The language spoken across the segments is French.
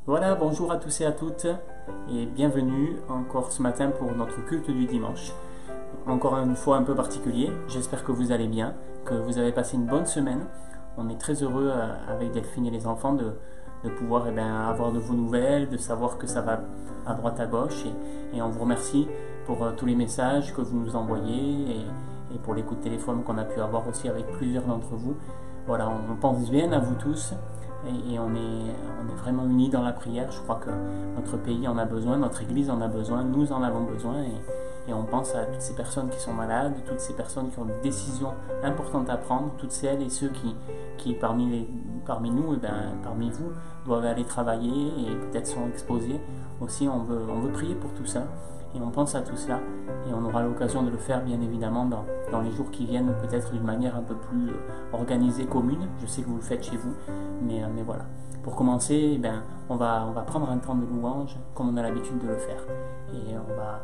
Voilà, bonjour à tous et à toutes et bienvenue encore ce matin pour notre culte du dimanche. Encore une fois un peu particulier, j'espère que vous allez bien, que vous avez passé une bonne semaine. On est très heureux avec Delphine et les enfants de pouvoir avoir de vos nouvelles, de savoir que ça va à droite à gauche et on vous remercie pour tous les messages que vous nous envoyez et pour les coups de téléphone qu'on a pu avoir aussi avec plusieurs d'entre vous. Voilà, on pense bien à vous tous. Et on est vraiment unis dans la prière. Je crois que notre pays en a besoin, notre Église en a besoin, nous en avons besoin et on pense à toutes ces personnes qui sont malades, toutes ces personnes qui ont des décisions importantes à prendre, toutes celles et ceux qui parmi nous, parmi vous, doivent aller travailler et peut-être sont exposés. Aussi, on veut prier pour tout ça et on pense à tout cela et on aura l'occasion de le faire bien évidemment dans les jours qui viennent, peut-être d'une manière un peu plus organisée, commune. Je sais que vous le faites chez vous, mais voilà. Pour commencer, on va prendre un temps de louange comme on a l'habitude de le faire. Et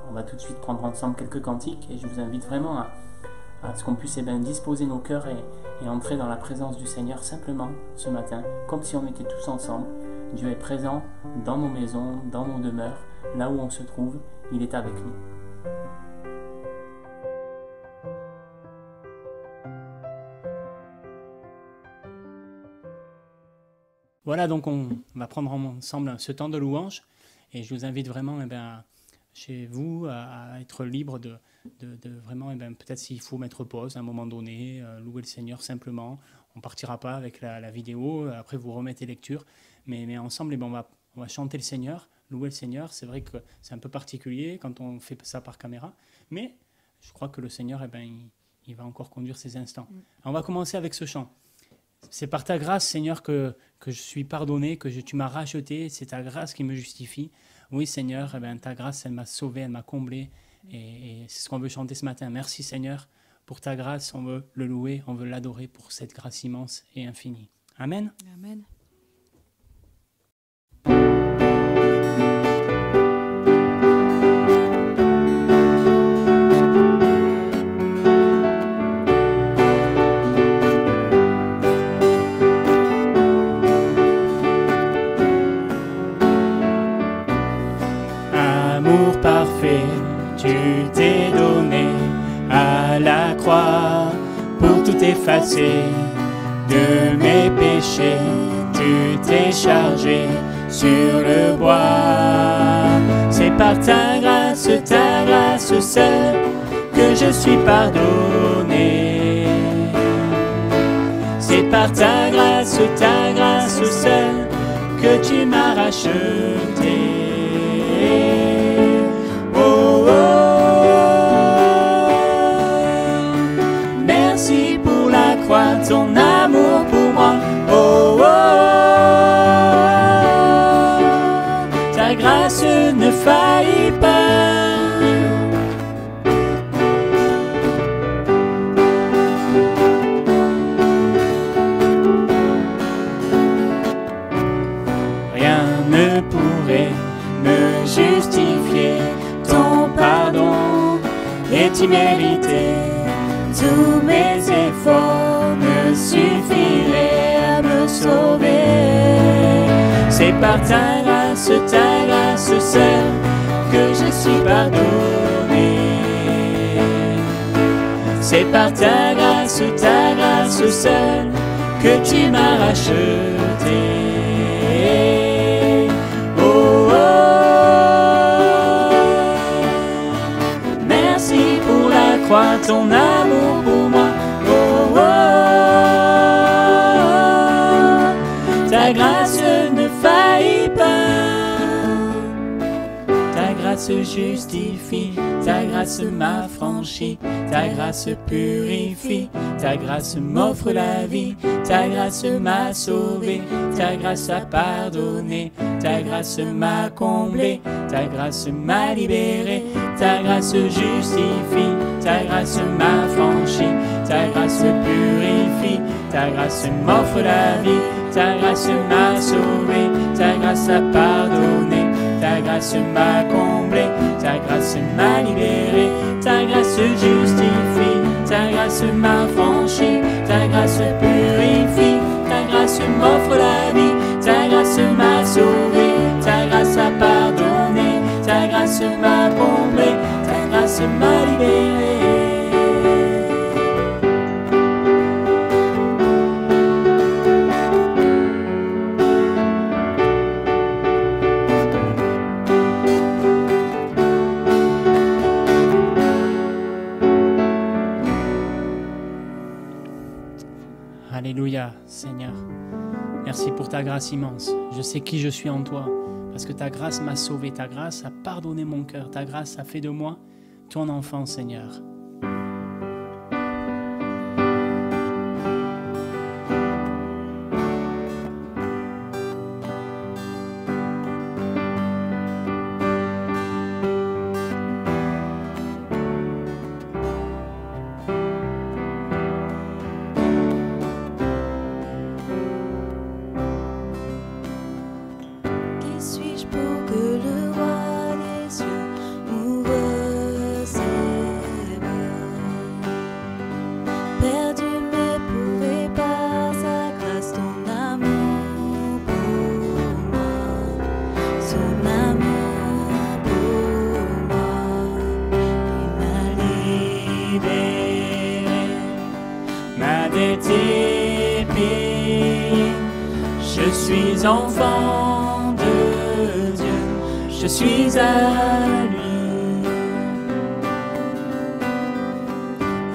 on va tout de suite prendre ensemble quelques cantiques et je vous invite vraiment à ce qu'on puisse disposer nos cœurs et entrer dans la présence du Seigneur simplement ce matin, comme si on était tous ensemble. Dieu est présent dans nos maisons, dans nos demeures, là où on se trouve, il est avec nous. Voilà, donc on va prendre ensemble ce temps de louange et je vous invite vraiment chez vous à être libre de vraiment, peut-être s'il faut mettre pause à un moment donné, louer le Seigneur simplement. On ne partira pas avec la vidéo, après vous remettez lecture, mais ensemble on va chanter le Seigneur, louer le Seigneur. C'est vrai que c'est un peu particulier quand on fait ça par caméra, mais je crois que le Seigneur, il va encore conduire ces instants. On va commencer avec ce chant. C'est par ta grâce, Seigneur, que je suis pardonné, que tu m'as racheté. C'est ta grâce qui me justifie. Oui, Seigneur, ta grâce, elle m'a sauvé, elle m'a comblé. Et c'est ce qu'on veut chanter ce matin. Merci, Seigneur, pour ta grâce. On veut le louer, on veut l'adorer pour cette grâce immense et infinie. Amen. Amen. Amour parfait, tu t'es donné à la croix pour tout effacer de mes péchés. Tu t'es chargé sur le bois. C'est par ta grâce seule que je suis pardonné. C'est par ta grâce seule que tu m'as racheté. Oh, oh, merci pour la croix, ton amour pour moi. Oh, oh, ta grâce ne faillit pas. Rien ne pourrait me justifier, ton pardon est immérité. Tous mes efforts ne suffiraient à me sauver. C'est par ta grâce seule que je suis pardonné. C'est par ta grâce seule que tu m'as racheté. Oh, oh, merci pour la croix, ton amour pour moi. Oh, oh, ta grâce ne faillit pas. Ta grâce justifie, ta grâce m'affranchit, ta grâce purifie, ta grâce m'offre la vie, ta grâce m'a sauvé, ta grâce a pardonné, ta grâce m'a comblé, ta grâce m'a libéré, ta grâce justifie, ta grâce m'affranchit, ta grâce purifie, ta grâce m'offre la vie, ta grâce m'a sauvé, ta grâce a pardonné, ta grâce m'a comblé, ta grâce m'a libéré, ta grâce justifie, ta grâce m'affranchit, ta grâce purifie, ta grâce m'offre la vie, ta grâce m'a sauvé, grâce m'a comblé, ta grâce m'a libéré. Alléluia, Seigneur. Merci pour ta grâce immense. Je sais qui je suis en toi, parce que ta grâce m'a sauvé, ta grâce a pardonné mon cœur, ta grâce a fait de moi ton enfant, Seigneur. Je suis enfant de Dieu, je suis à lui.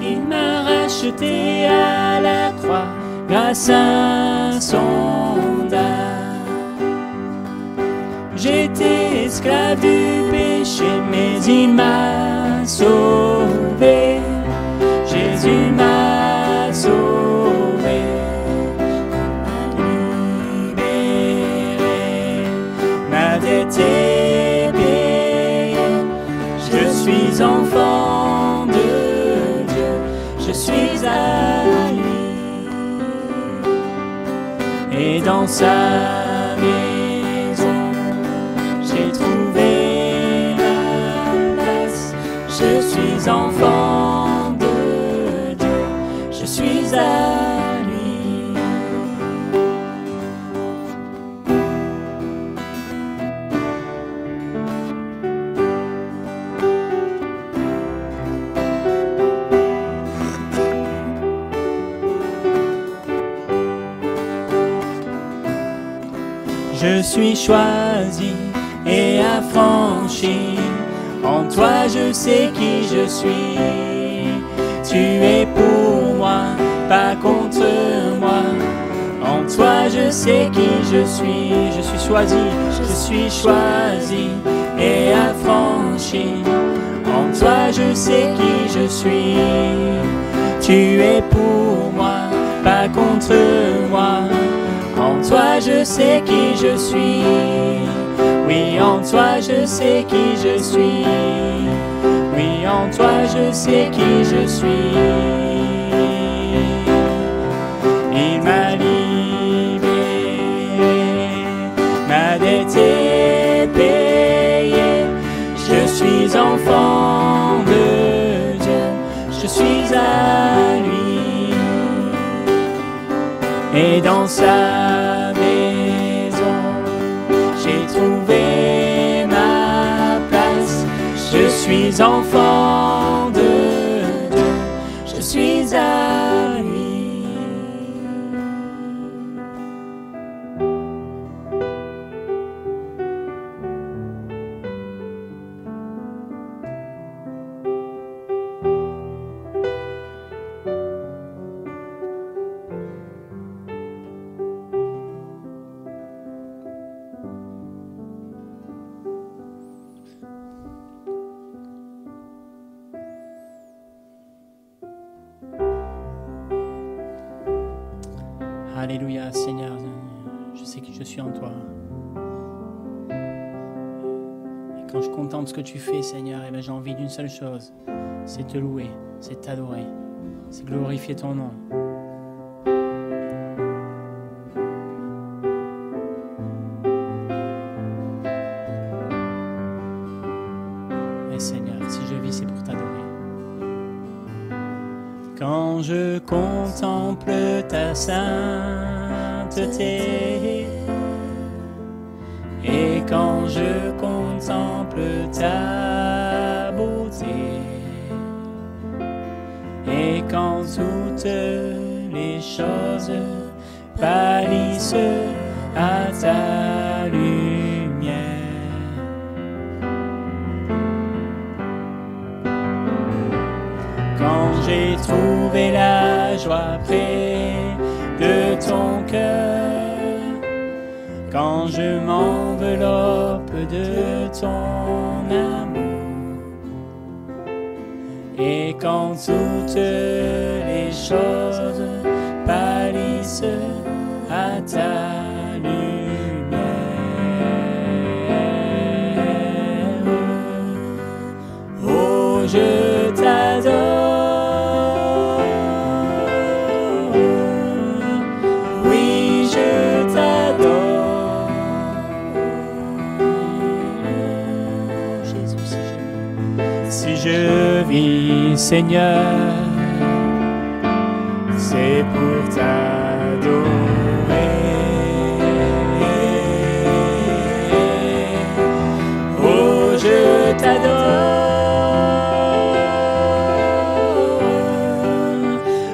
Il m'a racheté à la croix grâce à son dard. J'étais esclave du péché, mais il m'a sauvé. Jésus m'a sauvé, libéré, ma dette est payée. Je suis enfant de Dieu, je suis à lui. Et dans sa maison, j'ai trouvé ma place. Je suis enfant de Dieu, je suis à lui. Je suis choisi et affranchi. En toi je sais qui je suis. Tu es pour moi, pas contre moi. En toi je sais qui je suis. Je suis choisi et affranchi. En toi je sais qui je suis. Tu es pour moi, pas contre moi. En toi je sais qui je suis. Oui, en toi je sais qui je suis. Oui, en toi je sais qui je suis. Il m'a libéré, ma dette est payée. Je suis enfant de Dieu, je suis à lui. Et dans sa maison, j'ai trouvé ma place. Je suis enfant de Dieu, je suis à lui. Alléluia, Seigneur, je sais que je suis en toi. Et quand je contemple ce que tu fais, Seigneur, eh bien, j'ai envie d'une seule chose, c'est te louer, c'est t'adorer, c'est glorifier ton nom. Et Seigneur, si je vis, c'est pour t'adorer. Quand je contemple ta sainteté, et quand je contemple ta beauté. Et quand toutes les choses pâlissent à ta lumière, quand j'ai trouvé la joie près de ton cœur, quand je m'enveloppe de ton amour, et quand toutes les choses pâlissent à ta lumière, oh, je t'adore. Je vis, Seigneur, c'est pour t'adorer. Oh, je t'adore.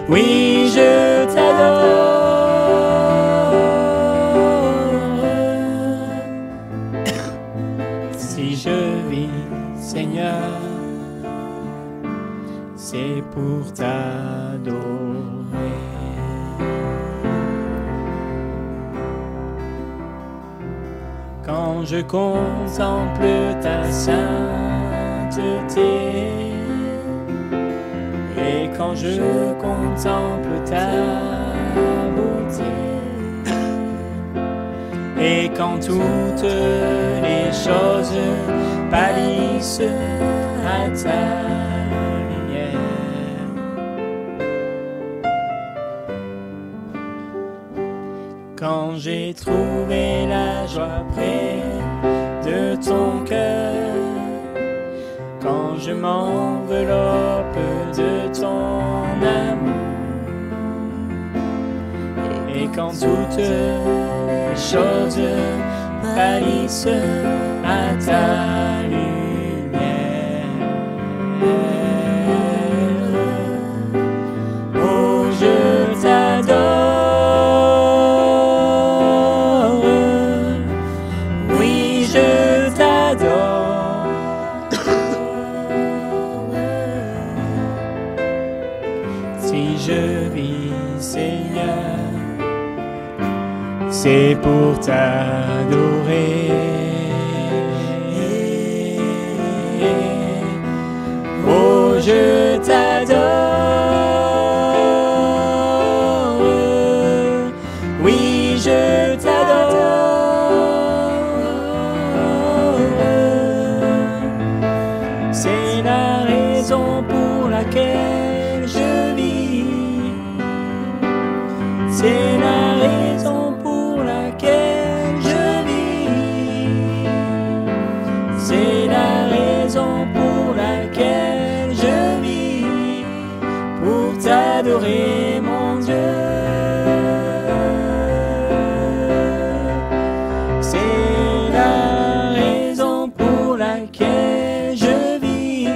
Oui, je t'adore. Si je vis, Seigneur, c'est pour t'adorer. Quand je contemple ta sainteté, et quand je contemple ta beauté, et quand toutes les choses pâlissent à ta quand j'ai trouvé la joie près de ton cœur, quand je m'enveloppe de ton amour, et quand toutes les choses pâlissent à ta lumière, oh, je t'adore. C'est pour t'adorer. Oh, je t'adore. Oui, je t'adore. C'est la raison pour laquelle je vis. C'est la raison pour laquelle je vis. C'est la raison pour laquelle je vis, pour t'adorer, mon Dieu. C'est la raison pour laquelle je vis.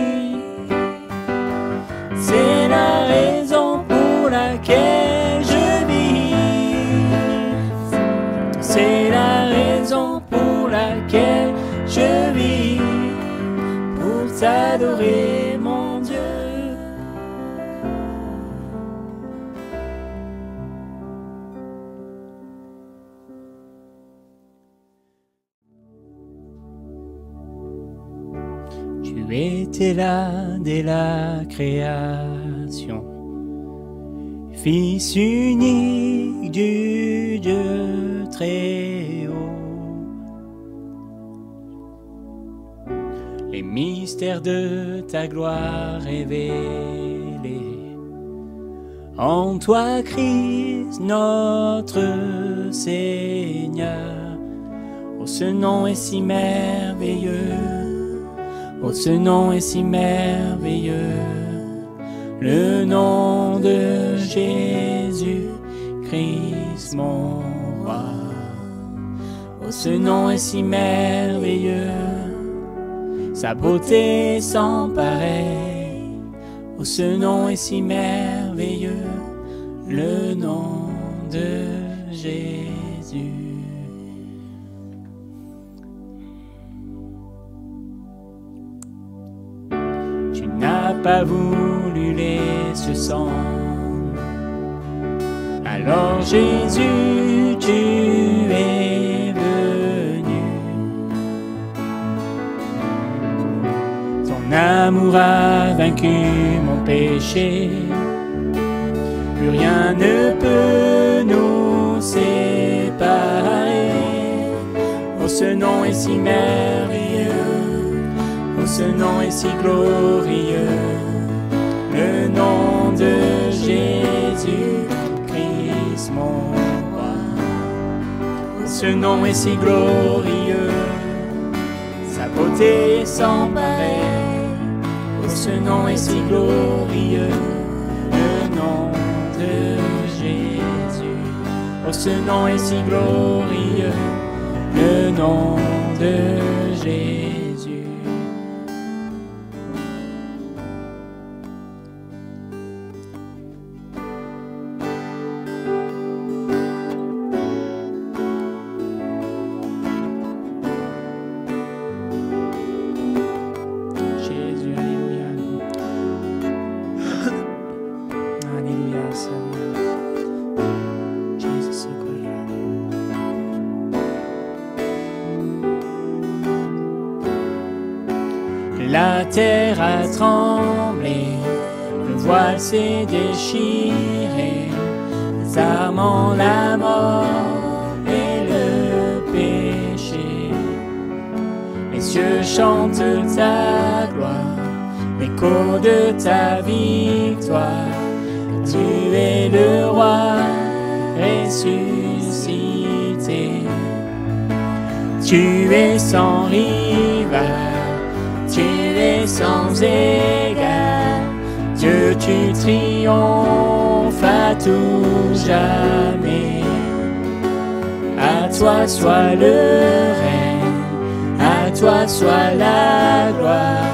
C'est la raison pour laquelle je vis. C'est la raison pour laquelle je vis, pour t'adorer, mon Dieu. Tu étais là dès la création, Fils unique du Dieu très haut. Les mystères de ta gloire révélés en toi, Christ, notre Seigneur. Oh, ce nom est si merveilleux, oh, ce nom est si merveilleux, le nom de Jésus, Christ mon roi. Oh, ce nom est si merveilleux, sa beauté sans pareil. Oh, ce nom est si merveilleux, le nom de Jésus. Tu n'as pas voulu laisser sang. Alors Jésus, tu es venu. Ton amour a vaincu mon péché. Plus rien ne peut nous séparer. Oh, ce nom est si merveilleux. Oh, ce nom est si glorieux. Le nom de Jésus, Christ mon roi. Oh, ce nom est si glorieux. Sa beauté est sans pareil. Oh, ce nom est si glorieux. Le nom de Jésus. Oh, ce nom est si glorieux. Le nom de Jésus. La terre a tremblé, le voile s'est déchiré, désarmant la mort et le péché. Les cieux chantent ta gloire, l'écho de ta victoire. Tu es le roi ressuscité, tu es sans rival. Tu es sans égal, Dieu, tu triomphes à tout jamais. À toi soit le règne, à toi soit la gloire,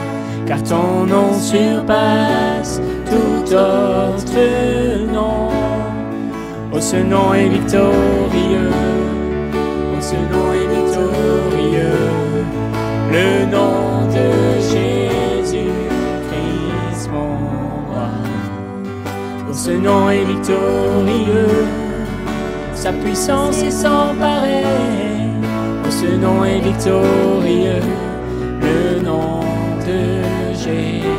car ton nom surpasse tout autre nom. Oh, ce nom est victorieux, oh, ce nom est victorieux, le nom de Jésus, Christ mon roi. Oh, ce nom est victorieux, sa puissance est sans pareil. Oh, ce nom est victorieux, le nom de Jésus.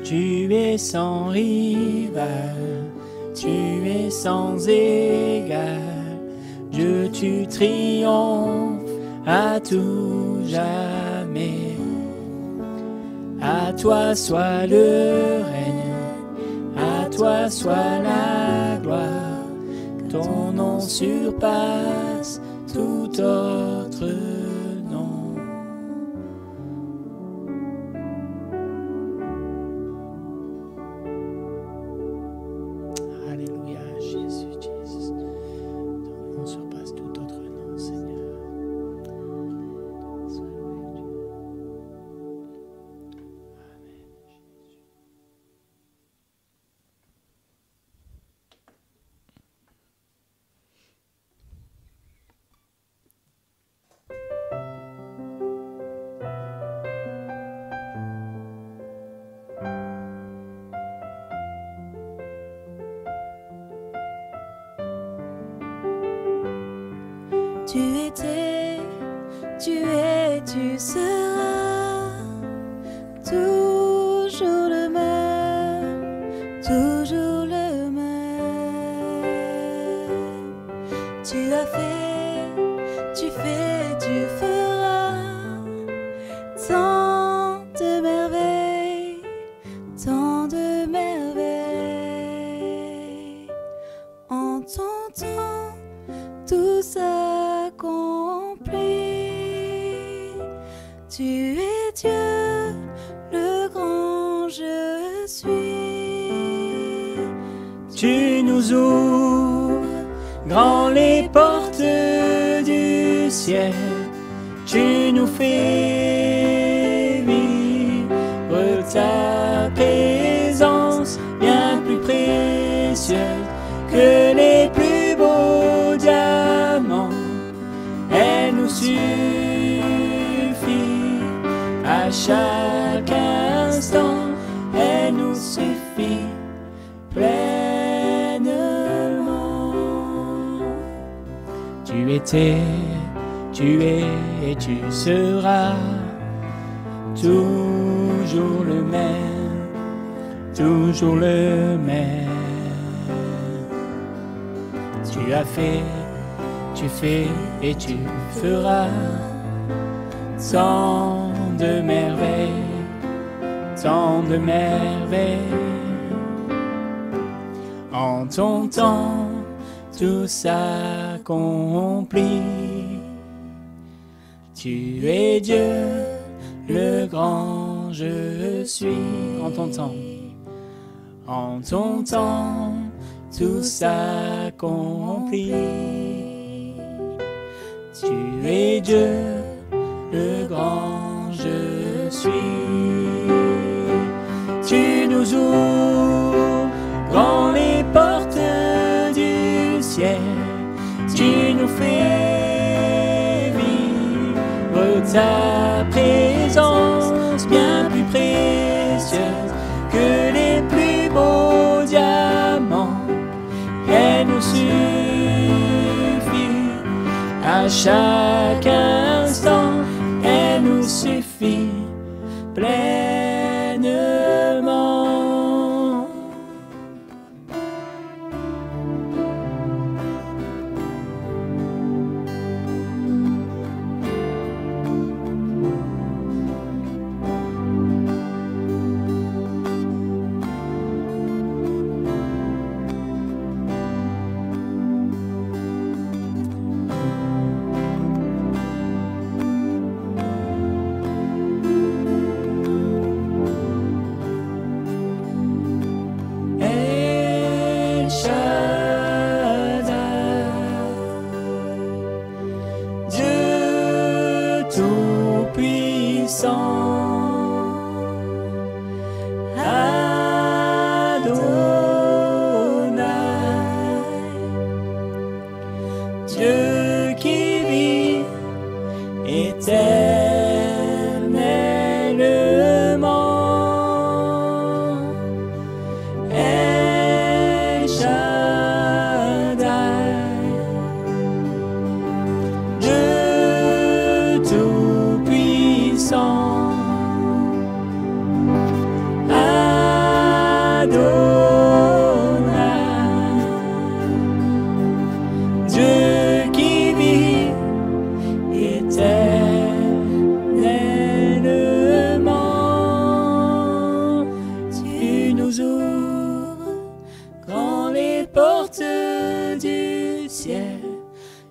Tu es sans rival, tu es sans égal, Dieu, tu triomphes à tout jamais. À toi soit le règne, à toi soit la gloire, ton nom surpasse tout autre nom. Tu étais, tu es, tu seras toujours le même, toujours le même. Tu as fait, tu fais, tu feras tant de merveilles, tant de Tu es Dieu, le grand je suis. Tu nous ouvres grand les portes du ciel. Tu nous fais vivre ta présence bien plus précieuse que les plus beaux diamants. Elle nous suffit à chaque instant. Elle nous suffit pleinement. Tu étais, tu es et tu seras toujours le même, toujours le même. Tu as fait, tu fais et tu feras tant de merveilles, tant de merveilles. En ton temps, tout s'accomplit. Tu es Dieu, le grand je suis. En ton temps, en ton temps, tout s'accomplit. Tu es Dieu, le grand je suis. Tu nous ouvres grand les portes du ciel. Tu nous fais vivre ta présence bien plus précieuse que les plus beaux diamants. Elle nous suffit à chaque instant. Elle nous suffit pleinement. Dieu qui vit éternellement. El Shaddai, Dieu tout-puissant.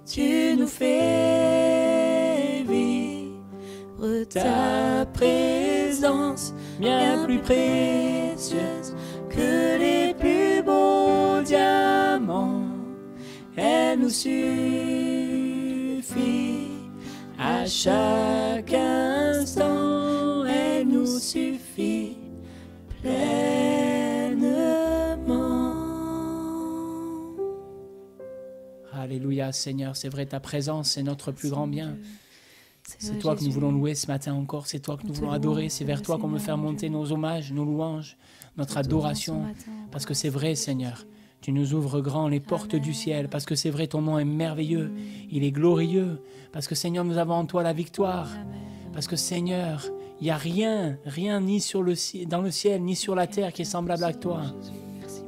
Tu nous fais vivre ta présence bien plus précieuse que les plus beaux diamants. Elle nous suffit à chaque instant. Elle nous suffit pleinement. Alléluia, Seigneur, c'est vrai, ta présence, c'est notre plus grand bien. C'est toi que nous voulons louer ce matin encore, c'est toi que nous voulons adorer, c'est vers toi qu'on veut faire monter nos hommages, nos louanges, notre adoration, parce que c'est vrai, Seigneur, tu nous ouvres grand les portes du ciel, parce que c'est vrai, ton nom est merveilleux, il est glorieux, parce que, Seigneur, nous avons en toi la victoire, parce que, Seigneur, il n'y a rien ni dans le ciel, ni sur la terre qui est semblable à toi.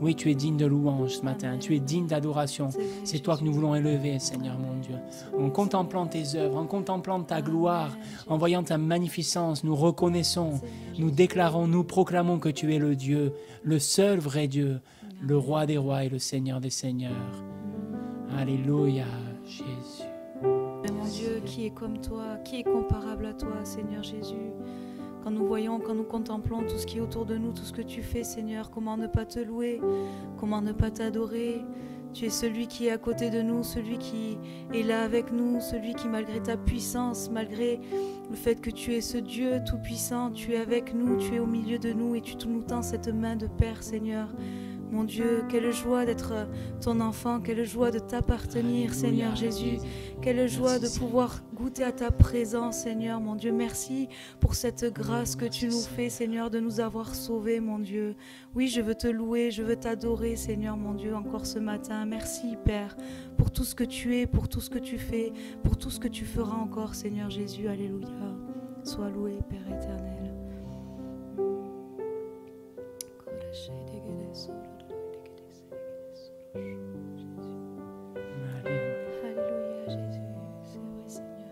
Oui, tu es digne de louange ce matin, tu es digne d'adoration. C'est toi que nous voulons élever, Seigneur mon Dieu. En contemplant tes œuvres, en contemplant ta gloire, en voyant ta magnificence, nous reconnaissons, nous déclarons, nous proclamons que tu es le Dieu, le seul vrai Dieu, le roi des rois et le Seigneur des seigneurs. Alléluia, Jésus. Mon Dieu, Dieu qui est comme toi, qui est comparable à toi, Seigneur Jésus. Quand nous voyons, quand nous contemplons tout ce qui est autour de nous, tout ce que tu fais, Seigneur, comment ne pas te louer, comment ne pas t'adorer. Tu es celui qui est à côté de nous, celui qui est là avec nous, celui qui, malgré ta puissance, malgré le fait que tu es ce Dieu tout-puissant, tu es avec nous, tu es au milieu de nous et tu nous tends cette main de Père, Seigneur. Mon Dieu, quelle joie d'être ton enfant, quelle joie de t'appartenir, Alléluia, Seigneur Jésus. Quelle joie de pouvoir goûter à ta présence, Seigneur, mon Dieu. Merci pour cette grâce que tu nous fais, Seigneur, de nous avoir sauvés, mon Dieu. Oui, je veux te louer, je veux t'adorer, Seigneur, mon Dieu, encore ce matin. Merci, Père, pour tout ce que tu es, pour tout ce que tu fais, pour tout ce que tu feras encore, Seigneur Jésus. Alléluia. Sois loué, Père éternel. Alléluia, Jésus, c'est vrai, Seigneur.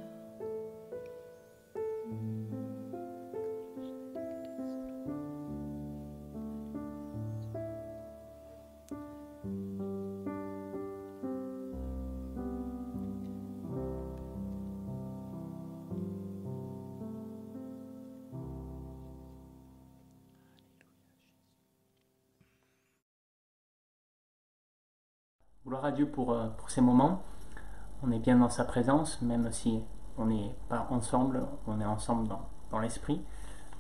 Gloire à Dieu pour ces moments. On est bien dans sa présence, même si on n'est pas ensemble, on est ensemble dans l'esprit,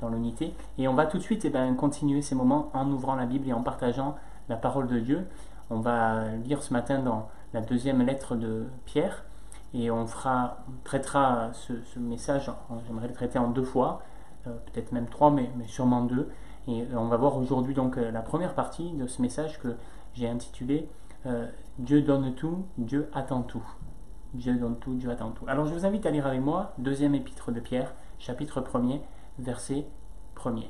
dans l'unité. Et on va tout de suite continuer ces moments en ouvrant la Bible et en partageant la parole de Dieu. On va lire ce matin dans la deuxième lettre de Pierre et on traitera ce message, j'aimerais le traiter en 2 fois, peut-être même 3, mais sûrement 2. Et on va voir aujourd'hui donc la première partie de ce message que j'ai intitulé Dieu donne tout, Dieu attend tout. Dieu donne tout, Dieu attend tout. Alors je vous invite à lire avec moi, deuxième épître de Pierre, chapitre 1er, verset 1er.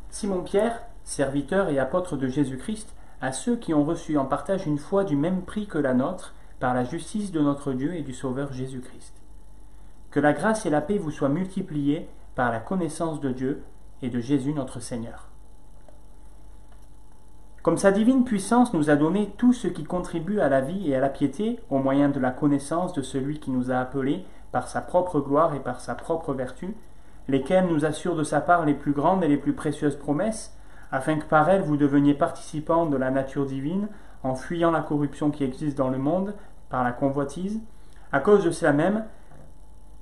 Simon-Pierre, serviteur et apôtre de Jésus-Christ, à ceux qui ont reçu en partage une foi du même prix que la nôtre, par la justice de notre Dieu et du Sauveur Jésus-Christ. Que la grâce et la paix vous soient multipliées par la connaissance de Dieu et de Jésus notre Seigneur. Comme sa divine puissance nous a donné tout ce qui contribue à la vie et à la piété au moyen de la connaissance de celui qui nous a appelés par sa propre gloire et par sa propre vertu, lesquels nous assurent de sa part les plus grandes et les plus précieuses promesses, afin que par elles vous deveniez participants de la nature divine, en fuyant la corruption qui existe dans le monde par la convoitise. À cause de cela même,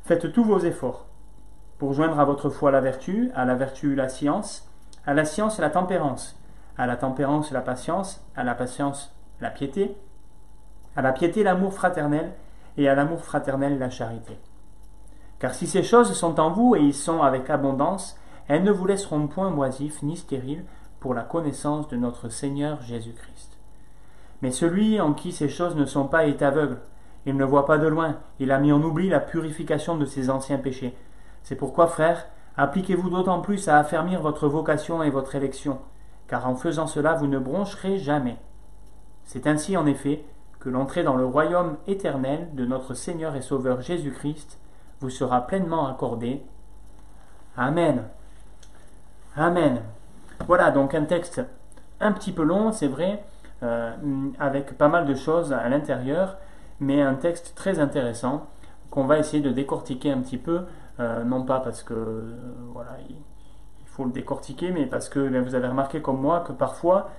faites tous vos efforts pour joindre à votre foi la vertu, à la vertu la science la tempérance, à la tempérance la patience, à la patience la piété, à la piété l'amour fraternel, et à l'amour fraternel la charité. Car si ces choses sont en vous et y sont avec abondance, elles ne vous laisseront point moisifs ni stériles pour la connaissance de notre Seigneur Jésus-Christ. Mais celui en qui ces choses ne sont pas est aveugle, il ne voit pas de loin, il a mis en oubli la purification de ses anciens péchés. C'est pourquoi, frères, appliquez-vous d'autant plus à affermir votre vocation et votre élection, car en faisant cela vous ne broncherez jamais. C'est ainsi en effet que l'entrée dans le royaume éternel de notre Seigneur et Sauveur Jésus-Christ vous sera pleinement accordée. Amen. Amen. Voilà donc un texte un petit peu long, c'est vrai, avec pas mal de choses à l'intérieur, mais un texte très intéressant qu'on va essayer de décortiquer un petit peu, non pas parce que voilà, il faut le décortiquer, mais parce que vous avez remarqué comme moi que parfois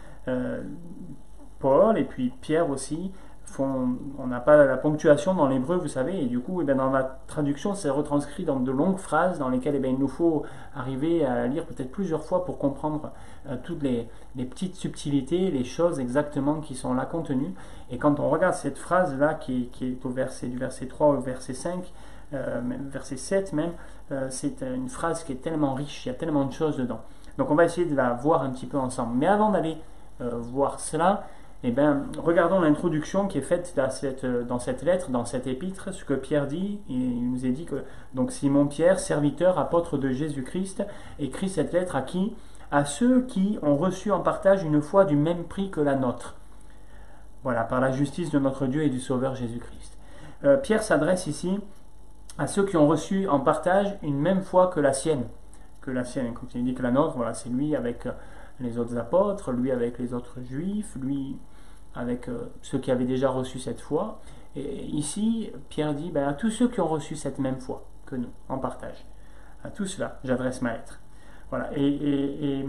Paul et puis Pierre aussi on n'a pas la ponctuation dans l'hébreu, vous savez, et du coup dans la traduction c'est retranscrit dans de longues phrases dans lesquelles il nous faut arriver à lire peut-être plusieurs fois pour comprendre toutes les petites subtilités, les choses exactement qui sont là contenues. Et quand on regarde cette phrase là qui est au du verset 3 au verset 5, verset 7 même, c'est une phrase qui est tellement riche, il y a tellement de choses dedans. Donc on va essayer de la voir un petit peu ensemble. Mais avant d'aller voir cela, regardons l'introduction qui est faite dans cette lettre, dans cette épître, ce que Pierre dit. Il nous est dit que donc Simon-Pierre, serviteur, apôtre de Jésus-Christ, écrit cette lettre à qui? À ceux qui ont reçu en partage une foi du même prix que la nôtre. Voilà, par la justice de notre Dieu et du Sauveur Jésus-Christ. Pierre s'adresse ici à ceux qui ont reçu en partage une même foi que la sienne. Quand il dit que la nôtre, voilà, c'est lui avec les autres apôtres, lui avec les autres juifs, lui avec ceux qui avaient déjà reçu cette foi. Et ici, Pierre dit, à tous ceux qui ont reçu cette même foi que nous, en partage. À tous ceux-là, j'adresse ma lettre. Voilà. Et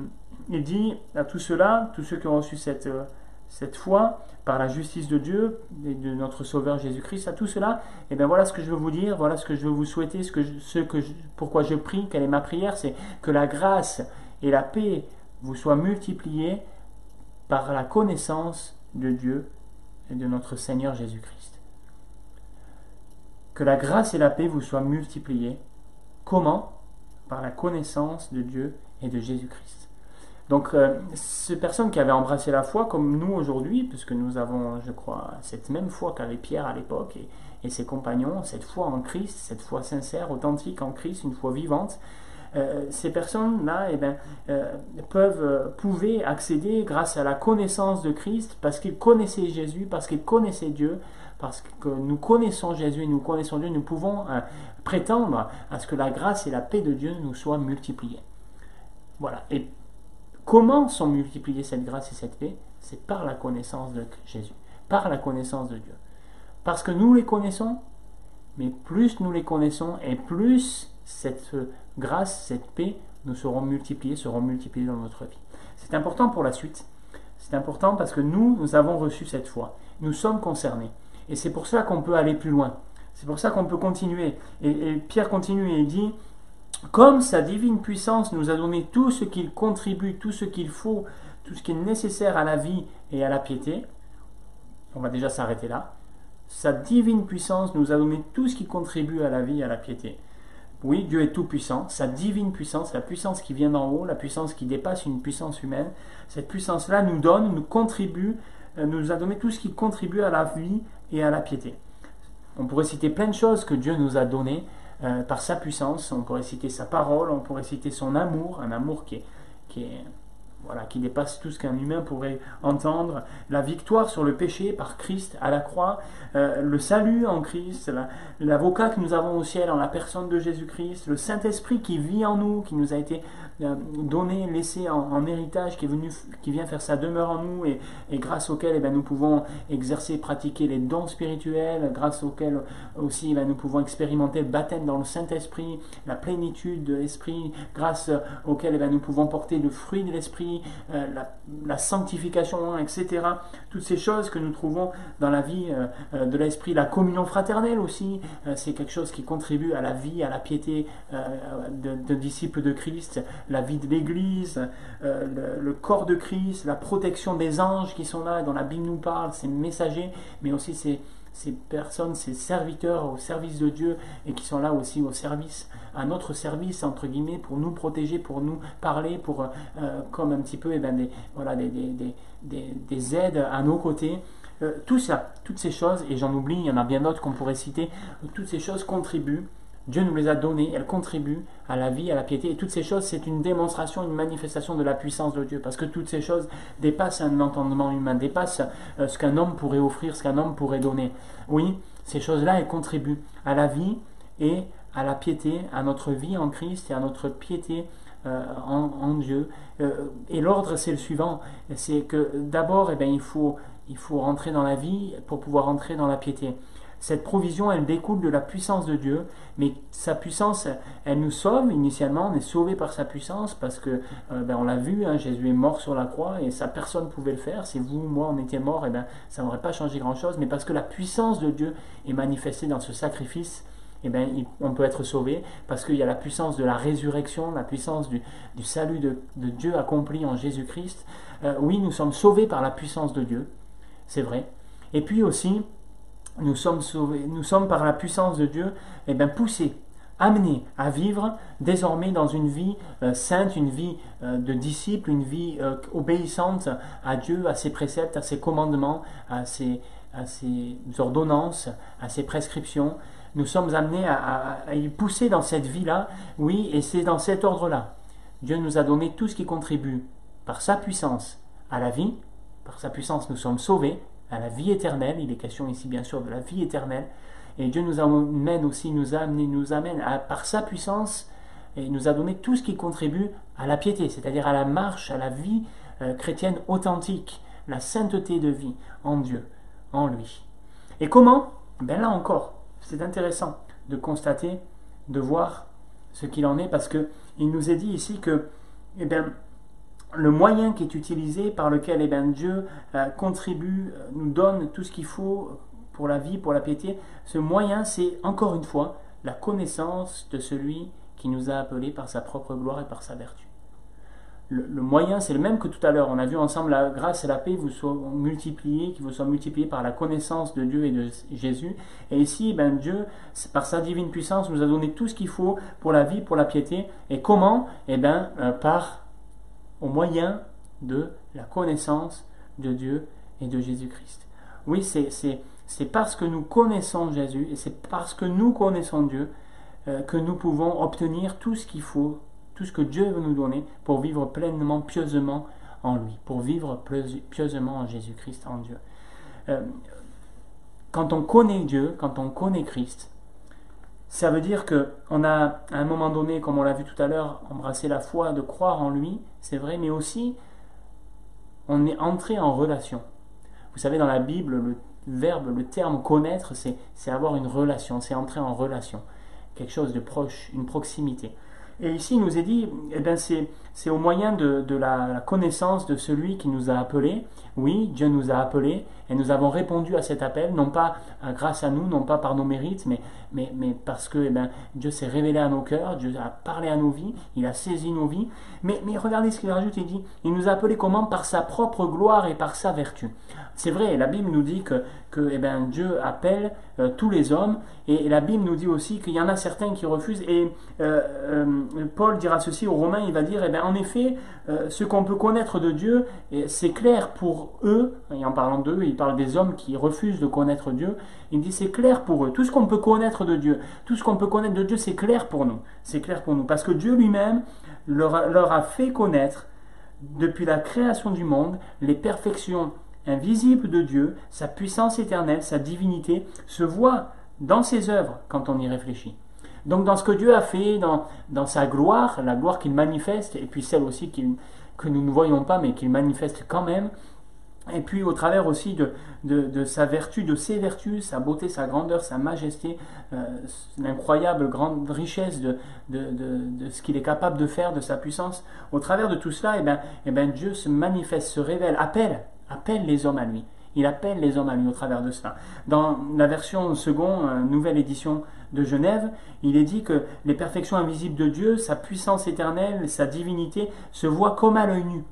il dit à tous ceux-là, tous ceux qui ont reçu cette foi par la justice de Dieu et de notre Sauveur Jésus-Christ, à tout cela, et bien voilà ce que je veux vous dire, voilà ce que je veux vous souhaiter, pourquoi je prie, quelle est ma prière, c'est que la grâce et la paix vous soient multipliées par la connaissance de Dieu et de notre Seigneur Jésus-Christ. Que la grâce et la paix vous soient multipliées. Comment? Par la connaissance de Dieu et de Jésus-Christ. Donc, ces personnes qui avaient embrassé la foi, comme nous aujourd'hui, puisque nous avons, je crois, cette même foi qu'avait Pierre à l'époque et ses compagnons, cette foi en Christ, cette foi sincère, authentique en Christ, une foi vivante, ces personnes-là pouvaient accéder grâce à la connaissance de Christ, parce qu'ils connaissaient Jésus, parce qu'ils connaissaient Dieu, parce que nous connaissons Jésus et nous connaissons Dieu, nous pouvons prétendre à ce que la grâce et la paix de Dieu nous soient multipliées. Voilà. Et comment sont multipliées cette grâce et cette paix? C'est par la connaissance de Jésus, par la connaissance de Dieu. Parce que nous les connaissons, mais plus nous les connaissons et plus cette grâce, cette paix nous seront multipliées dans notre vie. C'est important pour la suite. C'est important parce que nous avons reçu cette foi. Nous sommes concernés. Et c'est pour ça qu'on peut aller plus loin. C'est pour ça qu'on peut continuer. Et Pierre continue et il dit, comme sa divine puissance nous a donné tout ce qu'il contribue, tout ce qu'il faut, tout ce qui est nécessaire à la vie et à la piété, on va déjà s'arrêter là. Sa divine puissance nous a donné tout ce qui contribue à la vie et à la piété. Oui, Dieu est tout puissant. Sa divine puissance, la puissance qui vient d'en haut, la puissance qui dépasse une puissance humaine, cette puissance-là nous donne, nous contribue, nous a donné tout ce qui contribue à la vie et à la piété. On pourrait citer plein de choses que Dieu nous a données par sa puissance. On pourrait citer sa parole, on pourrait citer son amour, un amour qui dépasse tout ce qu'un humain pourrait entendre, la victoire sur le péché par Christ à la croix, le salut en Christ, l'avocat que nous avons au ciel en la personne de Jésus-Christ, le Saint-Esprit qui vit en nous, qui nous a été donné, laissé en héritage, qui vient faire sa demeure en nous et grâce auquel nous pouvons exercer, pratiquer les dons spirituels, grâce auquel aussi nous pouvons expérimenter le baptême dans le Saint-Esprit, la plénitude de l'Esprit, grâce auquel nous pouvons porter le fruit de l'Esprit, la sanctification, etc. Toutes ces choses que nous trouvons dans la vie de l'Esprit, la communion fraternelle aussi, c'est quelque chose qui contribue à la vie, à la piété de disciples de Christ, la vie de l'Église, le corps de Christ, la protection des anges qui sont là, dont la Bible nous parle, ces messagers, mais aussi ces personnes, ces serviteurs au service de Dieu et qui sont là aussi au service, à notre service entre guillemets, pour nous protéger, pour nous parler, pour comme un petit peu des aides à nos côtés. Tout ça, toutes ces choses, et j'en oublie, il y en a bien d'autres qu'on pourrait citer, toutes ces choses contribuent. Dieu nous les a données, elles contribuent à la vie, à la piété. Et toutes ces choses, c'est une démonstration, une manifestation de la puissance de Dieu. Parce que toutes ces choses dépassent un entendement humain, dépassent ce qu'un homme pourrait offrir, ce qu'un homme pourrait donner. Oui, ces choses-là, elles contribuent à la vie et à la piété, à notre vie en Christ et à notre piété en Dieu. Et l'ordre, c'est le suivant. C'est que d'abord, il faut rentrer dans la vie pour pouvoir rentrer dans la piété. Cette provision, elle découle de la puissance de Dieu, mais sa puissance, elle nous sauve initialement, on est sauvé par sa puissance, parce que, on l'a vu, Jésus est mort sur la croix, et ça, personne ne pouvait le faire. Si vous, moi, on était morts, ça n'aurait pas changé grand-chose, mais parce que la puissance de Dieu est manifestée dans ce sacrifice, on peut être sauvé, parce qu'il y a la puissance de la résurrection, la puissance du salut de Dieu accompli en Jésus-Christ. Oui, nous sommes sauvés par la puissance de Dieu, c'est vrai. Et puis aussi, nous sommes sauvés, nous sommes par la puissance de Dieu poussés, amenés à vivre désormais dans une vie sainte, une vie de disciple, une vie obéissante à Dieu, à ses préceptes, à ses commandements, à ses ordonnances, à ses prescriptions. Nous sommes amenés à y pousser dans cette vie-là, oui, et c'est dans cet ordre-là. Dieu nous a donné tout ce qui contribue par sa puissance à la vie, par sa puissance nous sommes sauvés, à la vie éternelle. Il est question ici bien sûr de la vie éternelle, et Dieu nous amène aussi, nous amène par sa puissance, et nous a donné tout ce qui contribue à la piété, c'est-à-dire à la marche, à la vie chrétienne authentique, la sainteté de vie en Dieu, en lui. Et comment Ben là encore, c'est intéressant de constater, de voir ce qu'il en est, parce qu'il nous est dit ici que le moyen qui est utilisé, par lequel Dieu contribue, nous donne tout ce qu'il faut pour la vie, pour la piété, ce moyen, c'est encore une fois la connaissance de celui qui nous a appelés par sa propre gloire et par sa vertu. Le moyen, c'est le même que tout à l'heure. On a vu ensemble la grâce et la paix vous soient multipliées, qui vous soient multipliées par la connaissance de Dieu et de Jésus. Et ici, Dieu, par sa divine puissance, nous a donné tout ce qu'il faut pour la vie, pour la piété. Et comment ? Au moyen de la connaissance de Dieu et de Jésus-Christ. Oui, c'est parce que nous connaissons Jésus et c'est parce que nous connaissons Dieu que nous pouvons obtenir tout ce qu'il faut, tout ce que Dieu veut nous donner pour vivre pleinement, pieusement en lui, pour vivre pieusement en Jésus-Christ, en Dieu. Quand on connaît Dieu, quand on connaît Christ, ça veut dire qu'on a, à un moment donné, comme on l'a vu tout à l'heure, embrassé la foi de croire en lui, c'est vrai, mais aussi on est entré en relation. Vous savez, dans la Bible, le terme connaître, c'est avoir une relation, c'est entrer en relation, quelque chose de proche, une proximité. Et ici, il nous est dit, c'est au moyen de la connaissance de celui qui nous a appelés. Oui, Dieu nous a appelés et nous avons répondu à cet appel, non pas grâce à nous, non pas par nos mérites, mais parce que Dieu s'est révélé à nos cœurs, Dieu a parlé à nos vies, il a saisi nos vies. Mais regardez ce qu'il rajoute, il dit, il nous a appelés comment ? Par sa propre gloire et par sa vertu. C'est vrai, la Bible nous dit que Dieu appelle tous les hommes, et la Bible nous dit aussi qu'il y en a certains qui refusent, et Paul dira ceci aux Romains, il va dire, en effet, ce qu'on peut connaître de Dieu, c'est clair pour eux, et en parlant d'eux, il parle des hommes qui refusent de connaître Dieu, il dit c'est clair pour eux, tout ce qu'on peut connaître de Dieu, c'est clair pour nous, parce que Dieu lui-même leur a fait connaître, depuis la création du monde, les perfections invisible de Dieu, sa puissance éternelle, sa divinité, se voit dans ses œuvres quand on y réfléchit. Donc dans ce que Dieu a fait, dans sa gloire, la gloire qu'il manifeste, et puis celle aussi que nous ne voyons pas, mais qu'il manifeste quand même, et puis au travers aussi de sa vertu, de ses vertus, sa beauté, sa grandeur, sa majesté, l'incroyable grande richesse de ce qu'il est capable de faire, de sa puissance. Au travers de tout cela, Dieu se manifeste, se révèle, appelle les hommes à lui. Il appelle les hommes à lui au travers de cela. Dans la version seconde, nouvelle édition de Genève, il est dit que les perfections invisibles de Dieu, sa puissance éternelle, sa divinité, se voient comme à l'œil nu,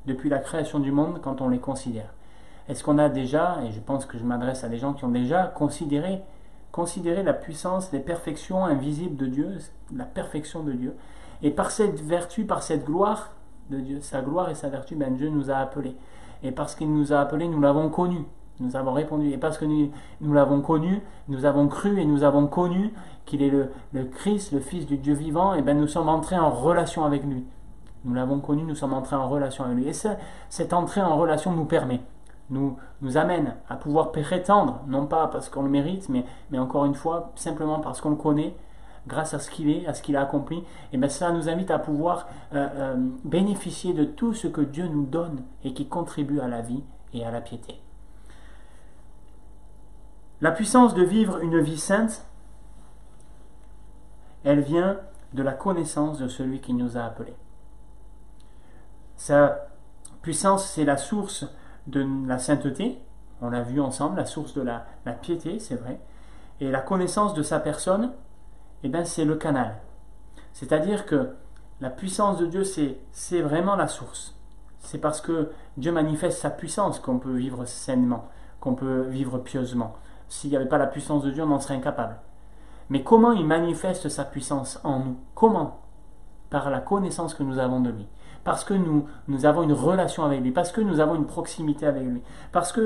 depuis la création du monde quand on les considère. Est-ce qu'on a déjà, et je pense que je m'adresse à des gens qui ont déjà considéré la puissance, les perfections invisibles de Dieu, la perfection de Dieu, et par cette vertu, par cette gloire de Dieu, sa gloire et sa vertu, Dieu nous a appelés. Et parce qu'il nous a appelés, nous l'avons connu, nous avons répondu. Et parce que nous l'avons connu, nous avons cru et nous avons connu qu'il est le Christ, le Fils du Dieu vivant, et nous sommes entrés en relation avec lui. Nous l'avons connu, nous sommes entrés en relation avec lui. Et cette entrée en relation nous amène à pouvoir prétendre, non pas parce qu'on le mérite, mais encore une fois, simplement parce qu'on le connaît, grâce à ce qu'il est, à ce qu'il a accompli, et ça nous invite à pouvoir bénéficier de tout ce que Dieu nous donne et qui contribue à la vie et à la piété. La puissance de vivre une vie sainte, elle vient de la connaissance de celui qui nous a appelés. Sa puissance, c'est la source de la sainteté, on l'a vu ensemble, la source de la piété, c'est vrai, et la connaissance de sa personne, c'est le canal. C'est-à-dire que la puissance de Dieu, c'est vraiment la source. C'est parce que Dieu manifeste sa puissance qu'on peut vivre sainement, qu'on peut vivre pieusement. S'il n'y avait pas la puissance de Dieu, on en serait incapable. Mais comment il manifeste sa puissance en nous ? Comment ? Par la connaissance que nous avons de lui. Parce que nous avons une relation avec lui, parce que nous avons une proximité avec lui, parce que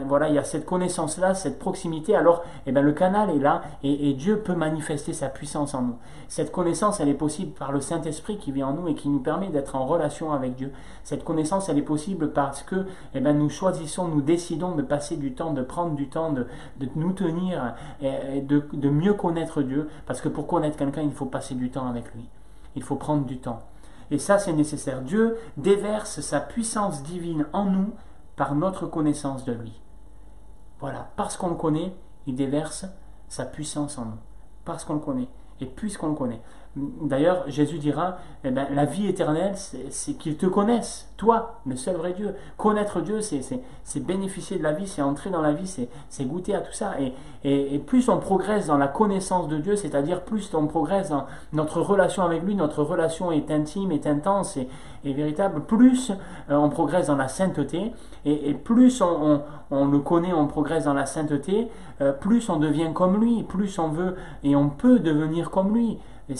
voilà, il y a cette connaissance-là, cette proximité, alors le canal est là et Dieu peut manifester sa puissance en nous. Cette connaissance, elle est possible par le Saint-Esprit qui vit en nous et qui nous permet d'être en relation avec Dieu. Cette connaissance, elle est possible parce que nous choisissons, nous décidons de passer du temps, de prendre du temps, de nous tenir, et de mieux connaître Dieu, parce que pour connaître quelqu'un, il faut passer du temps avec lui. Il faut prendre du temps. Et ça, c'est nécessaire. Dieu déverse sa puissance divine en nous par notre connaissance de lui. Voilà, parce qu'on le connaît, il déverse sa puissance en nous. Parce qu'on le connaît. Et puisqu'on le connaît. D'ailleurs, Jésus dira, la vie éternelle, c'est qu'ils te connaissent, toi, le seul vrai Dieu. Connaître Dieu, c'est bénéficier de la vie, c'est entrer dans la vie, c'est goûter à tout ça. Et plus on progresse dans la connaissance de Dieu, c'est-à-dire plus on progresse dans notre relation avec lui, notre relation est intime, est intense et véritable, plus on progresse dans la sainteté, et plus on le connaît, on progresse dans la sainteté, plus on devient comme lui, plus on veut et on peut devenir comme lui. Et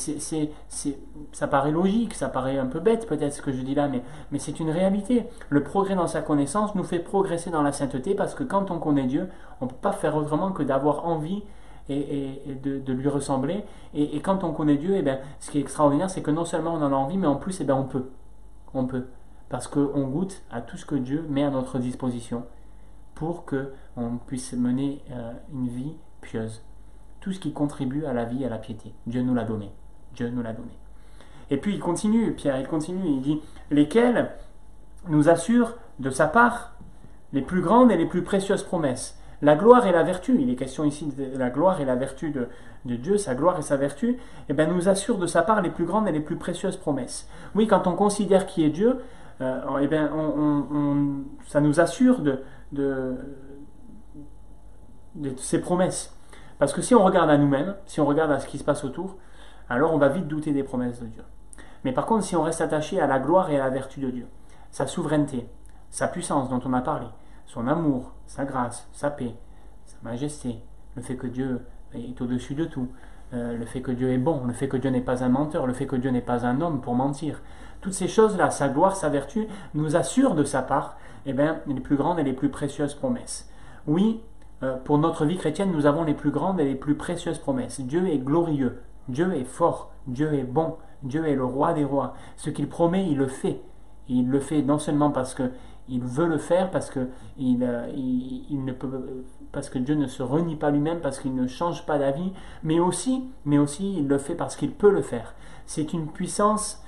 ça paraît logique, ça paraît un peu bête peut-être ce que je dis là, mais c'est une réalité. Le progrès dans sa connaissance nous fait progresser dans la sainteté, parce que quand on connaît Dieu, on ne peut pas faire autrement que d'avoir envie et de lui ressembler. Et quand on connaît Dieu, ce qui est extraordinaire, c'est que non seulement on en a envie, mais en plus on peut. On peut. Parce qu'on goûte à tout ce que Dieu met à notre disposition pour qu'on puisse mener une vie pieuse. Tout ce qui contribue à la vie et à la piété. Dieu nous l'a donné. Dieu nous l'a donné. Et puis il continue, Pierre, il dit, lesquels nous assurent de sa part les plus grandes et les plus précieuses promesses. La gloire et la vertu, il est question ici de la gloire et la vertu de Dieu, sa gloire et sa vertu, nous assurent de sa part les plus grandes et les plus précieuses promesses. Oui, quand on considère qui est Dieu, ça nous assure de ses promesses. Parce que si on regarde à nous-mêmes, si on regarde à ce qui se passe autour, alors on va vite douter des promesses de Dieu. Mais par contre, si on reste attaché à la gloire et à la vertu de Dieu, sa souveraineté, sa puissance dont on a parlé, son amour, sa grâce, sa paix, sa majesté, le fait que Dieu est au-dessus de tout, le fait que Dieu est bon, le fait que Dieu n'est pas un menteur, le fait que Dieu n'est pas un homme pour mentir, toutes ces choses-là, sa gloire, sa vertu, nous assurent de sa part les plus grandes et les plus précieuses promesses. Oui, pour notre vie chrétienne, nous avons les plus grandes et les plus précieuses promesses. Dieu est glorieux, Dieu est fort, Dieu est bon, Dieu est le roi des rois. Ce qu'il promet, il le fait. Il le fait non seulement parce qu'il veut le faire, parce que Dieu ne se renie pas lui-même, parce qu'il ne change pas d'avis, mais aussi il le fait parce qu'il peut le faire. C'est une puissance,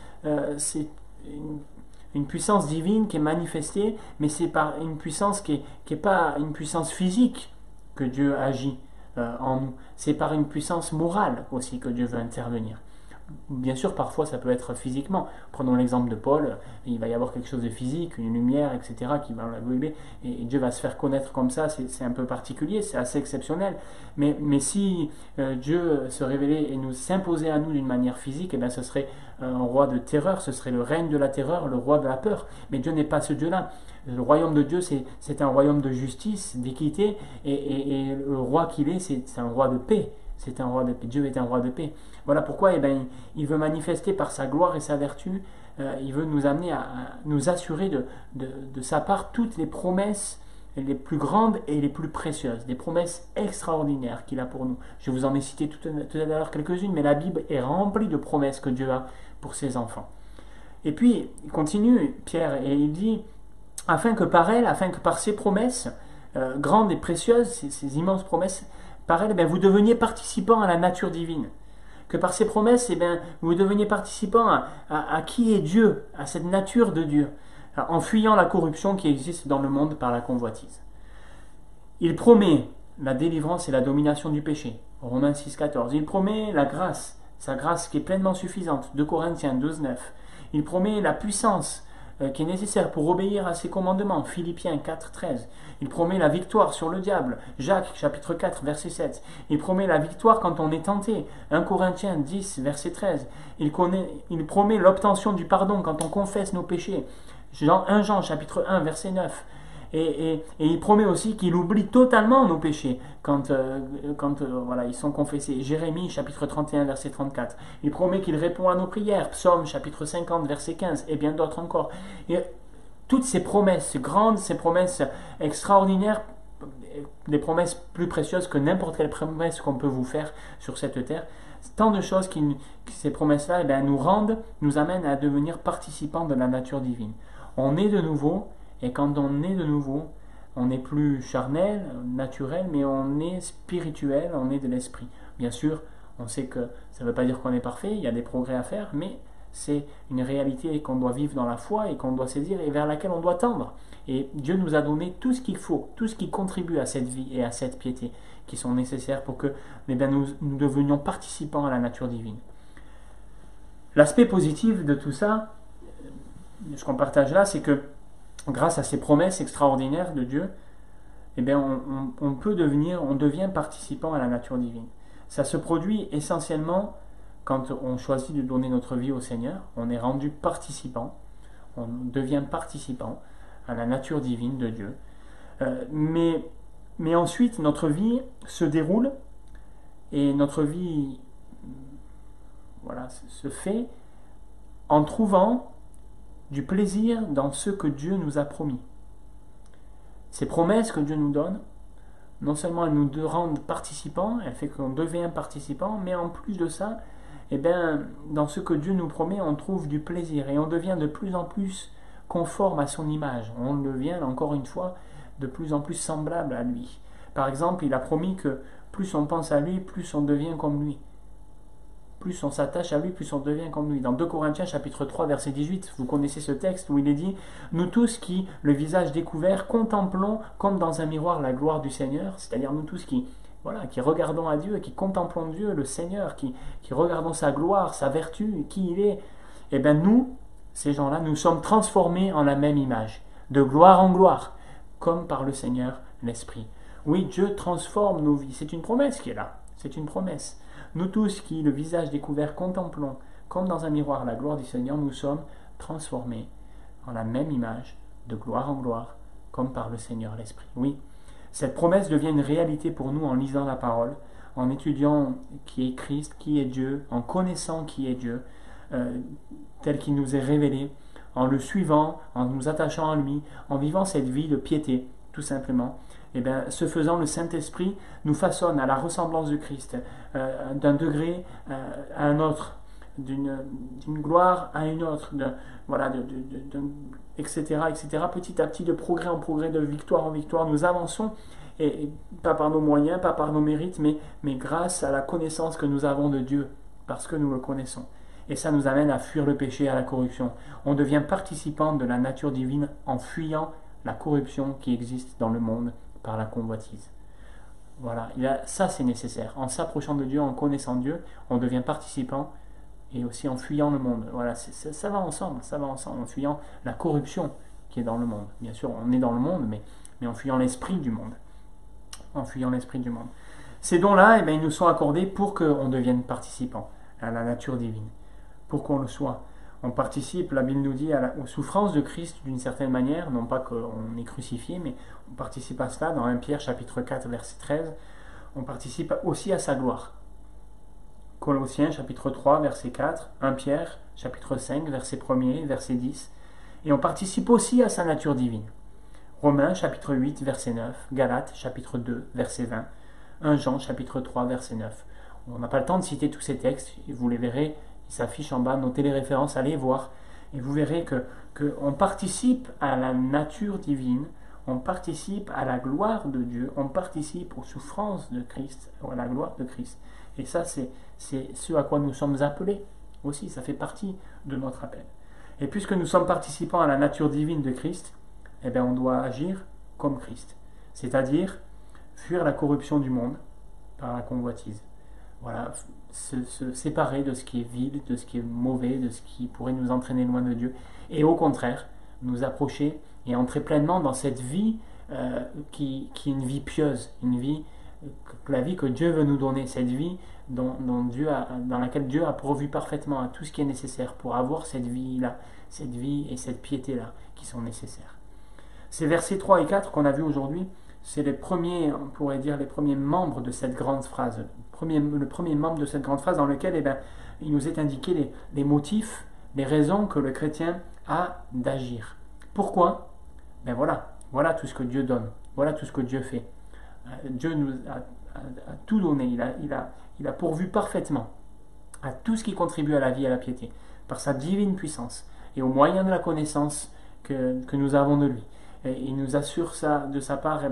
une puissance divine qui est manifestée, mais c'est par une puissance qui est pas une puissance physique que Dieu agit en nous. C'est par une puissance morale aussi que Dieu veut intervenir. Bien sûr, parfois ça peut être physiquement. Prenons l'exemple de Paul, il va y avoir quelque chose de physique, une lumière, etc., qui va l'aveugler, et Dieu va se faire connaître comme ça, c'est un peu particulier, c'est assez exceptionnel. Mais si Dieu se révélait et nous s'imposait à nous d'une manière physique, ce serait un roi de terreur, ce serait le règne de la terreur, le roi de la peur. Mais Dieu n'est pas ce Dieu-là. Le royaume de Dieu, c'est un royaume de justice, d'équité, et le roi qu'il est, c'est un roi de paix. C'est un roi de paix. Dieu est un roi de paix. Voilà pourquoi il veut manifester par sa gloire et sa vertu, il veut nous amener à nous assurer de sa part toutes les promesses les plus grandes et les plus précieuses, des promesses extraordinaires qu'il a pour nous. Je vous en ai cité tout à l'heure quelques-unes, mais la Bible est remplie de promesses que Dieu a pour ses enfants. Et puis, il continue, Pierre, et il dit, afin que par ces promesses grandes et précieuses, ces immenses promesses, par elles, vous deveniez participants à la nature divine. Que par ces promesses, vous deveniez participants à qui est Dieu, à cette nature de Dieu, en fuyant la corruption qui existe dans le monde par la convoitise. Il promet la délivrance et la domination du péché, Romains 6,14. Il promet la grâce, sa grâce qui est pleinement suffisante, 2 Corinthiens 12,9. Il promet la puissance qui est nécessaire pour obéir à ses commandements, Philippiens 4,13. Il promet la victoire sur le diable, Jacques chapitre 4, verset 7. Il promet la victoire quand on est tenté, 1 Corinthiens 10, verset 13. Il promet l'obtention du pardon quand on confesse nos péchés, 1 Jean chapitre 1, verset 9. Et il promet aussi qu'il oublie totalement nos péchés quand ils sont confessés. Jérémie chapitre 31 verset 34. Il promet qu'il répond à nos prières. Psaume chapitre 50 verset 15 et bien d'autres encore. Et toutes ces promesses grandes, ces promesses extraordinaires, des promesses plus précieuses que n'importe quelle promesse qu'on peut vous faire sur cette terre, tant de choses ces promesses-là nous amènent à devenir participants de la nature divine. On est de nouveau. Et quand on est de nouveau, on n'est plus charnel, naturel, mais on est spirituel, on est de l'esprit. Bien sûr, on sait que ça ne veut pas dire qu'on est parfait, il y a des progrès à faire, mais c'est une réalité qu'on doit vivre dans la foi et qu'on doit saisir et vers laquelle on doit tendre. Et Dieu nous a donné tout ce qu'il faut, tout ce qui contribue à cette vie et à cette piété qui sont nécessaires pour que nous devenions participants à la nature divine. L'aspect positif de tout ça, ce qu'on partage là, c'est que grâce à ces promesses extraordinaires de Dieu, on devient participant à la nature divine. Ça se produit essentiellement quand on choisit de donner notre vie au Seigneur. On est rendu participant, on devient participant à la nature divine de Dieu. Mais ensuite, notre vie se déroule et notre vie se fait en trouvant du plaisir dans ce que Dieu nous a promis. Ces promesses que Dieu nous donne, non seulement elles nous rendent participants, elles font qu'on devient participants, mais en plus de ça, dans ce que Dieu nous promet, on trouve du plaisir et on devient de plus en plus conforme à son image. On devient, encore une fois, de plus en plus semblable à lui. Par exemple, il a promis que plus on pense à lui, plus on devient comme lui. Plus on s'attache à lui, plus on devient comme lui. Dans 2 Corinthiens chapitre 3 verset 18, vous connaissez ce texte où il est dit « Nous tous qui, le visage découvert, contemplons comme dans un miroir la gloire du Seigneur », c'est-à-dire nous tous qui regardons à Dieu, qui contemplons Dieu, le Seigneur, qui regardons sa gloire, sa vertu, qui il est. Nous, ces gens-là, nous sommes transformés en la même image, de gloire en gloire, comme par le Seigneur l'Esprit. Oui, Dieu transforme nos vies. C'est une promesse qui est là. C'est une promesse. Nous tous qui, le visage découvert, contemplons, comme dans un miroir, la gloire du Seigneur, nous sommes transformés en la même image, de gloire en gloire, comme par le Seigneur l'Esprit. Oui, cette promesse devient une réalité pour nous en lisant la parole, en étudiant qui est Christ, qui est Dieu, en connaissant qui est Dieu, tel qu'il nous est révélé, en le suivant, en nous attachant à lui, en vivant cette vie de piété, tout simplement. Ce faisant, le Saint-Esprit nous façonne à la ressemblance de Christ, d'un degré à un autre, d'une gloire à une autre, etc., etc. Petit à petit, de progrès en progrès, de victoire en victoire, nous avançons, et pas par nos moyens, pas par nos mérites, mais grâce à la connaissance que nous avons de Dieu, parce que nous le connaissons. Et ça nous amène à fuir le péché, à la corruption. On devient participant de la nature divine en fuyant la corruption qui existe dans le monde par la convoitise. Voilà, ça c'est nécessaire. En s'approchant de Dieu, en connaissant Dieu, on devient participant et aussi en fuyant le monde. Voilà, ça va ensemble, en fuyant la corruption qui est dans le monde. Bien sûr, on est dans le monde, mais en fuyant l'esprit du monde. En fuyant l'esprit du monde. Ces dons-là, ils nous sont accordés pour qu'on devienne participant à la nature divine. Pour qu'on le soit. On participe, la Bible nous dit, aux souffrances de Christ d'une certaine manière, non pas qu'on est crucifié, mais on participe à cela dans 1 Pierre chapitre 4 verset 13. On participe aussi à sa gloire. Colossiens chapitre 3 verset 4, 1 Pierre chapitre 5 verset 1er, verset 10. Et on participe aussi à sa nature divine. Romains chapitre 8 verset 9, Galates chapitre 2 verset 20, 1 Jean chapitre 3 verset 9. On n'a pas le temps de citer tous ces textes, vous les verrez, ils s'affichent en bas, notez les références, allez voir, et vous verrez qu'on participe à la nature divine, on participe à la gloire de Dieu, on participe aux souffrances de Christ, à la gloire de Christ. Et ça, c'est ce à quoi nous sommes appelés aussi, ça fait partie de notre appel. Et puisque nous sommes participants à la nature divine de Christ, on doit agir comme Christ, c'est-à-dire fuir la corruption du monde par la convoitise. Voilà, se séparer de ce qui est vil, de ce qui est mauvais, de ce qui pourrait nous entraîner loin de Dieu, et au contraire, nous approcher et entrer pleinement dans cette vie qui est une vie pieuse, la vie que Dieu veut nous donner, cette vie dans laquelle Dieu a pourvu parfaitement à tout ce qui est nécessaire pour avoir cette vie-là, cette vie et cette piété-là qui sont nécessaires. Ces versets 3 et 4 qu'on a vus aujourd'hui, c'est les premiers, on pourrait dire, les premiers membres de cette grande phrase. Le premier membre de cette grande phrase dans lequel il nous est indiqué les motifs, les raisons que le chrétien a d'agir. Pourquoi ? Voilà tout ce que Dieu donne, voilà tout ce que Dieu fait. Dieu nous a tout donné, il a pourvu parfaitement à tout ce qui contribue à la vie et à la piété, par sa divine puissance et au moyen de la connaissance que nous avons de lui. Et il nous assure ça de sa part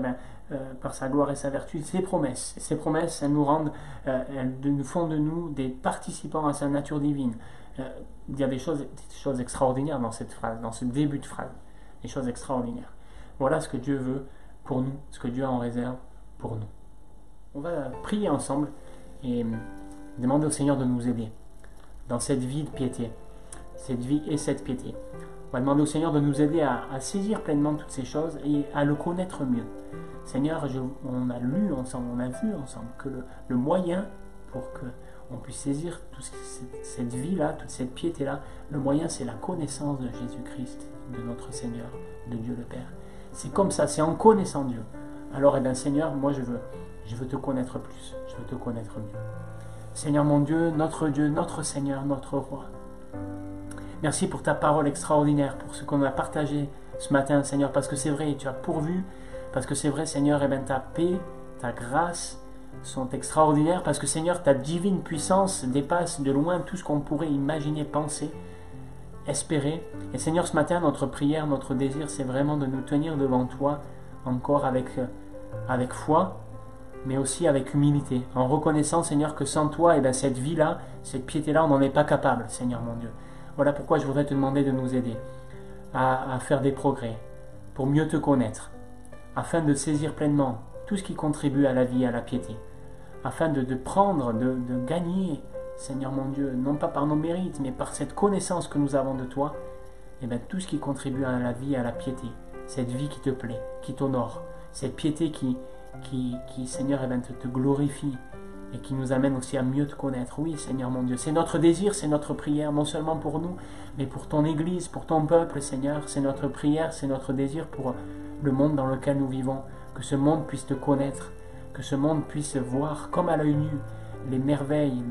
par sa gloire et sa vertu, ses promesses. Ces promesses, elles nous rendent, elles nous font de nous des participants à sa nature divine. Il y a des choses extraordinaires dans cette phrase, dans ce début de phrase. Des choses extraordinaires. Voilà ce que Dieu veut pour nous, ce que Dieu a en réserve pour nous. On va prier ensemble et demander au Seigneur de nous aider dans cette vie de piété, cette vie et cette piété. On va demander au Seigneur de nous aider à saisir pleinement toutes ces choses et à le connaître mieux. Seigneur, on a lu ensemble, on a vu ensemble que le moyen pour qu'on puisse saisir toute cette vie-là, toute cette piété-là, le moyen c'est la connaissance de Jésus-Christ, de notre Seigneur, de Dieu le Père. C'est comme ça, c'est en connaissant Dieu. Alors, eh bien, Seigneur, moi je veux te connaître plus, je veux te connaître mieux. Seigneur mon Dieu, notre Seigneur, notre Roi. Merci pour ta parole extraordinaire, pour ce qu'on a partagé ce matin, Seigneur, parce que c'est vrai, tu as pourvu, parce que c'est vrai, Seigneur, eh bien, ta paix, ta grâce sont extraordinaires, parce que, Seigneur, ta divine puissance dépasse de loin tout ce qu'on pourrait imaginer, penser, espérer. Et Seigneur, ce matin, notre prière, notre désir, c'est vraiment de nous tenir devant toi, encore avec foi, mais aussi avec humilité, en reconnaissant, Seigneur, que sans toi, eh bien, cette vie-là, cette piété-là, on n'en est pas capable, Seigneur mon Dieu. Voilà pourquoi je voudrais te demander de nous aider à faire des progrès, pour mieux te connaître, afin de saisir pleinement tout ce qui contribue à la vie et à la piété, afin de prendre, de gagner, Seigneur mon Dieu, non pas par nos mérites, mais par cette connaissance que nous avons de toi, et bien tout ce qui contribue à la vie et à la piété, cette vie qui te plaît, qui t'honore, cette piété qui Seigneur, eh bien, te glorifie et qui nous amène aussi à mieux te connaître. Oui, Seigneur mon Dieu, c'est notre désir, c'est notre prière, non seulement pour nous, mais pour ton Église, pour ton peuple, Seigneur. C'est notre prière, c'est notre désir pour le monde dans lequel nous vivons, que ce monde puisse te connaître, que ce monde puisse voir comme à l'œil nu les merveilles,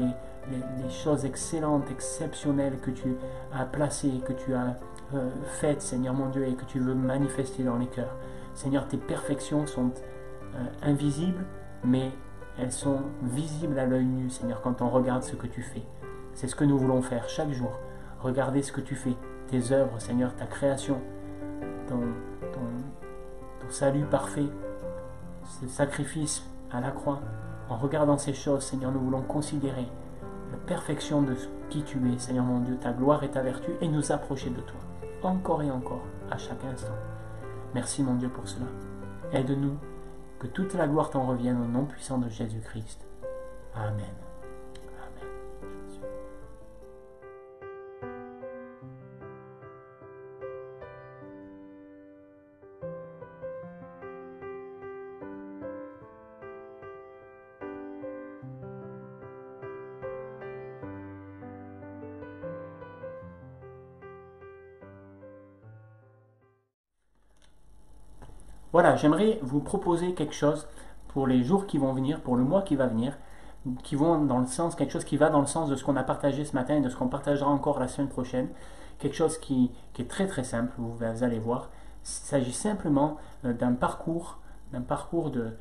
les choses excellentes, exceptionnelles que tu as placées, que tu as faites, Seigneur mon Dieu, et que tu veux manifester dans les cœurs. Seigneur, tes perfections sont invisibles, mais elles sont visibles à l'œil nu, Seigneur, quand on regarde ce que tu fais. C'est ce que nous voulons faire chaque jour. Regarder ce que tu fais, tes œuvres, Seigneur, ta création, ton salut parfait, ce sacrifice à la croix. En regardant ces choses, Seigneur, nous voulons considérer la perfection de qui tu es, Seigneur mon Dieu, ta gloire et ta vertu, et nous approcher de toi, encore et encore, à chaque instant. Merci, mon Dieu, pour cela. Aide-nous, que toute la gloire t'en revienne au nom puissant de Jésus-Christ. Amen. Amen. Jésus. Voilà, j'aimerais vous proposer quelque chose pour les jours qui vont venir, pour le mois qui va venir, qui vont dans le sens, quelque chose qui va dans le sens de ce qu'on a partagé ce matin et de ce qu'on partagera encore la semaine prochaine. Quelque chose qui est très très simple, vous allez voir. Il s'agit simplement d'un parcours de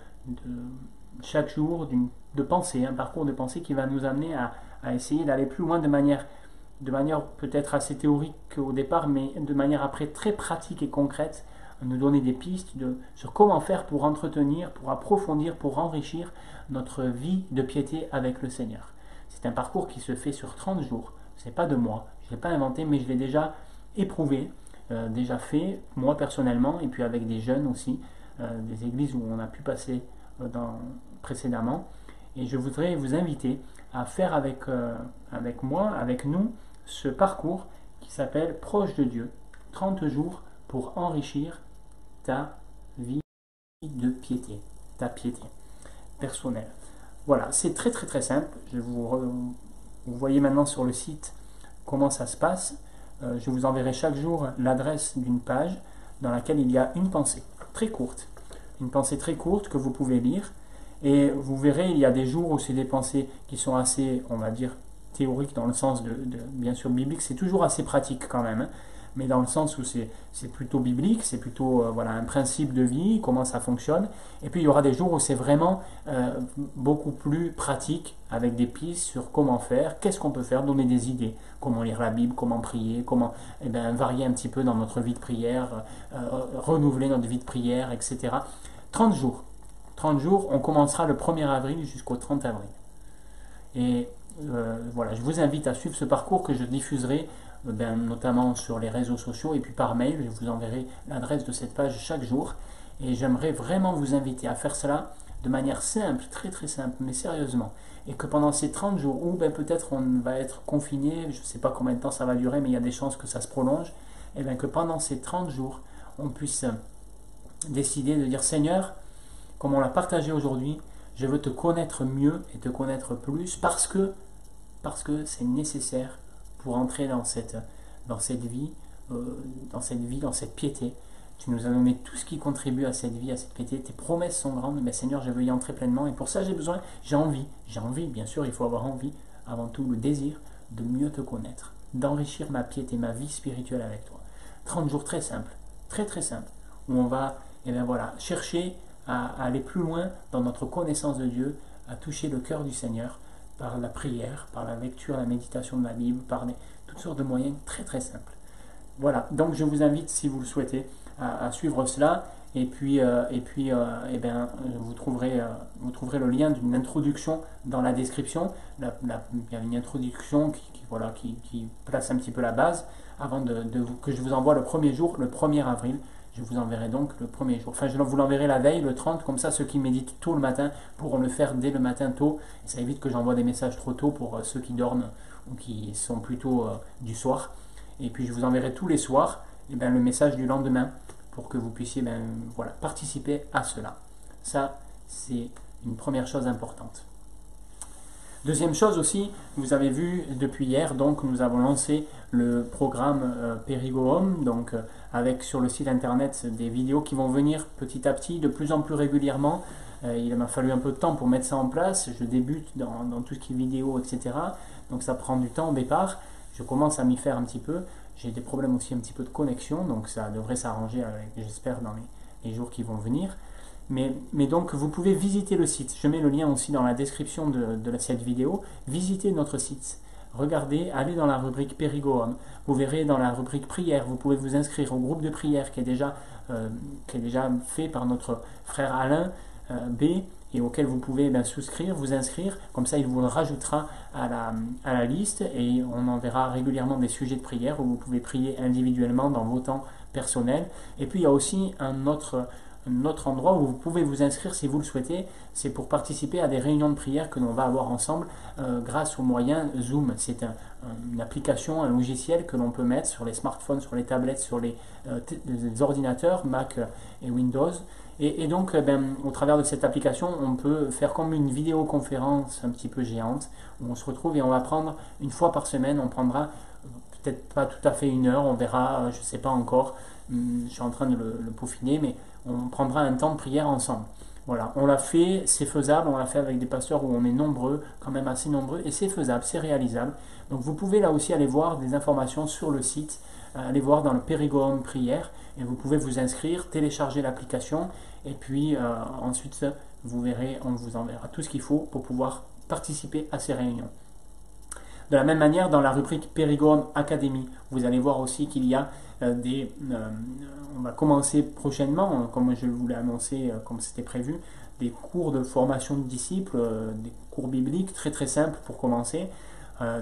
chaque jour, de pensée, un parcours de pensée qui va nous amener à essayer d'aller plus loin de manière peut-être assez théorique au départ, mais de manière après très pratique et concrète, nous donner des pistes sur comment faire pour entretenir, pour approfondir, pour enrichir notre vie de piété avec le Seigneur. C'est un parcours qui se fait sur 30 jours. Ce n'est pas de moi, je ne l'ai pas inventé, mais je l'ai déjà éprouvé, déjà fait, moi personnellement, et puis avec des jeunes aussi, des églises où on a pu passer précédemment. Et je voudrais vous inviter à faire avec moi, avec nous, ce parcours qui s'appelle Proche de Dieu, 30 jours pour enrichir ta vie de piété, ta piété personnelle. Voilà, c'est très très très simple. Vous voyez maintenant sur le site comment ça se passe. Je vous enverrai chaque jour l'adresse d'une page dans laquelle il y a une pensée très courte. Une pensée très courte que vous pouvez lire. Et vous verrez, il y a des jours où c'est des pensées qui sont assez, on va dire, théoriques dans le sens de bien sûr biblique. C'est toujours assez pratique quand même, hein. Mais dans le sens où c'est plutôt biblique, c'est plutôt voilà, un principe de vie, comment ça fonctionne. Et puis il y aura des jours où c'est vraiment beaucoup plus pratique, avec des pistes sur comment faire, qu'est-ce qu'on peut faire, donner des idées, comment lire la Bible, comment prier, comment varier un petit peu dans notre vie de prière, renouveler notre vie de prière, etc. 30 jours. 30 jours, on commencera le 1er avril jusqu'au 30 avril. Et voilà, je vous invite à suivre ce parcours que je diffuserai notamment sur les réseaux sociaux et puis par mail. Je vous enverrai l'adresse de cette page chaque jour. Et j'aimerais vraiment vous inviter à faire cela de manière simple, très très simple, mais sérieusement. Et que pendant ces 30 jours, où peut-être on va être confiné, je ne sais pas combien de temps ça va durer, mais il y a des chances que ça se prolonge, et bien que pendant ces 30 jours, on puisse décider de dire Seigneur, comme on l'a partagé aujourd'hui, je veux te connaître mieux et te connaître plus parce que c'est nécessaire pour entrer dans cette vie, dans cette piété. Tu nous as donné tout ce qui contribue à cette vie, à cette piété. Tes promesses sont grandes, mais Seigneur, je veux y entrer pleinement. Et pour ça, j'ai envie, bien sûr, il faut avoir envie, avant tout le désir de mieux te connaître, d'enrichir ma piété, ma vie spirituelle avec toi. 30 jours très simples, très très simples, où on va chercher à aller plus loin dans notre connaissance de Dieu, à toucher le cœur du Seigneur par la prière, par la lecture, la méditation de la Bible, par toutes sortes de moyens très très simples. Voilà, donc je vous invite, si vous le souhaitez, à suivre cela, et puis vous trouverez le lien d'une introduction dans la description. Il y a une introduction qui place un petit peu la base avant que je vous envoie le premier jour, le 1er avril. Je vous enverrai donc le premier jour. Enfin, je vous l'enverrai la veille, le 30, comme ça ceux qui méditent tôt le matin pourront le faire dès le matin tôt. Et ça évite que j'envoie des messages trop tôt pour ceux qui dorment ou qui sont plutôt du soir. Et puis je vous enverrai tous les soirs le message du lendemain pour que vous puissiez participer à cela. Ça, c'est une première chose importante. Deuxième chose aussi, vous avez vu depuis hier, donc nous avons lancé le programme Perigo Home, donc avec sur le site internet des vidéos qui vont venir petit à petit, de plus en plus régulièrement. Il m'a fallu un peu de temps pour mettre ça en place. Je débute dans tout ce qui est vidéo, etc. Donc ça prend du temps au départ. Je commence à m'y faire un petit peu. J'ai des problèmes aussi un petit peu de connexion, donc ça devrait s'arranger, j'espère, dans les jours qui vont venir. Mais donc vous pouvez visiter le site. Je mets le lien aussi dans la description de cette vidéo. Visitez notre site. Regardez, allez dans la rubrique Perigo Home. Vous verrez dans la rubrique prière, vous pouvez vous inscrire au groupe de prière qui est déjà fait par notre frère Alain B, et auquel vous pouvez souscrire, vous inscrire. Comme ça, il vous le rajoutera à la liste, et on enverra régulièrement des sujets de prière où vous pouvez prier individuellement dans vos temps personnels. Et puis, il y a aussi un autre endroit où vous pouvez vous inscrire si vous le souhaitez. C'est pour participer à des réunions de prière que l'on va avoir ensemble grâce au moyen Zoom. C'est une application, un logiciel que l'on peut mettre sur les smartphones, sur les tablettes, sur les ordinateurs Mac et Windows. Et donc, au travers de cette application, on peut faire comme une vidéoconférence un petit peu géante, où on se retrouve et on va prendre une fois par semaine, on prendra peut-être pas tout à fait 1 heure, on verra, je ne sais pas encore, je suis en train de le peaufiner, mais on prendra un temps de prière ensemble. Voilà, on l'a fait, c'est faisable, on l'a fait avec des pasteurs où on est nombreux, quand même assez nombreux, et c'est faisable, c'est réalisable. Donc vous pouvez là aussi aller voir des informations sur le site, aller voir dans le Perigo Home Prière, et vous pouvez vous inscrire, télécharger l'application, et puis ensuite vous verrez, on vous enverra tout ce qu'il faut pour pouvoir participer à ces réunions. De la même manière, dans la rubrique Perigo Home Academy, vous allez voir aussi qu'il y a on va commencer prochainement, comme je vous l'ai annoncé, comme c'était prévu, des cours de formation de disciples, des cours bibliques très très simples pour commencer.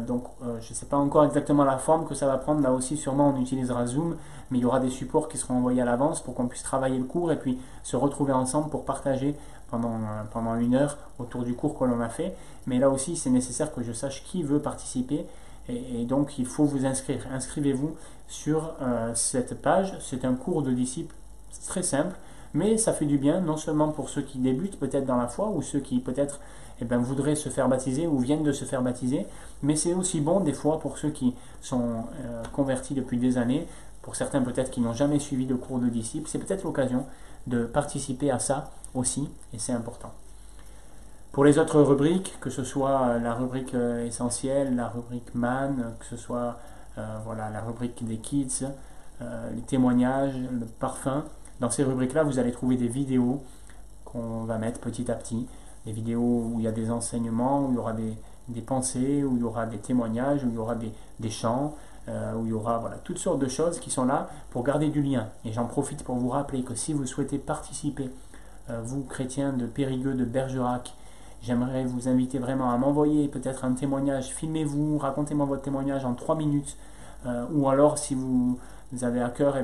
Donc je ne sais pas encore exactement la forme que ça va prendre. Là aussi, sûrement on utilisera Zoom, mais il y aura des supports qui seront envoyés à l'avance pour qu'on puisse travailler le cours et puis se retrouver ensemble pour partager pendant 1 heure autour du cours que l'on a fait. Mais là aussi, c'est nécessaire que je sache qui veut participer, et donc il faut vous inscrire. Inscrivez-vous sur cette page. C'est un cours de disciples très simple, mais ça fait du bien, non seulement pour ceux qui débutent peut-être dans la foi, ou ceux qui peut-être voudraient se faire baptiser ou viennent de se faire baptiser, mais c'est aussi bon des fois pour ceux qui sont convertis depuis des années, pour certains peut-être qui n'ont jamais suivi de cours de disciples. C'est peut-être l'occasion de participer à ça aussi, et c'est important. Pour les autres rubriques, que ce soit la rubrique essentielle, la rubrique man, que ce soit la rubrique des kids, les témoignages, le parfum, dans ces rubriques-là, vous allez trouver des vidéos qu'on va mettre petit à petit, des vidéos où il y a des enseignements, où il y aura des pensées, où il y aura des témoignages, où il y aura des chants, où il y aura toutes sortes de choses qui sont là pour garder du lien. Et j'en profite pour vous rappeler que si vous souhaitez participer vous chrétiens de Périgueux, de Bergerac, j'aimerais vous inviter vraiment à m'envoyer peut-être un témoignage. Filmez-vous, racontez-moi votre témoignage en 3 minutes. Ou alors, si vous avez à cœur,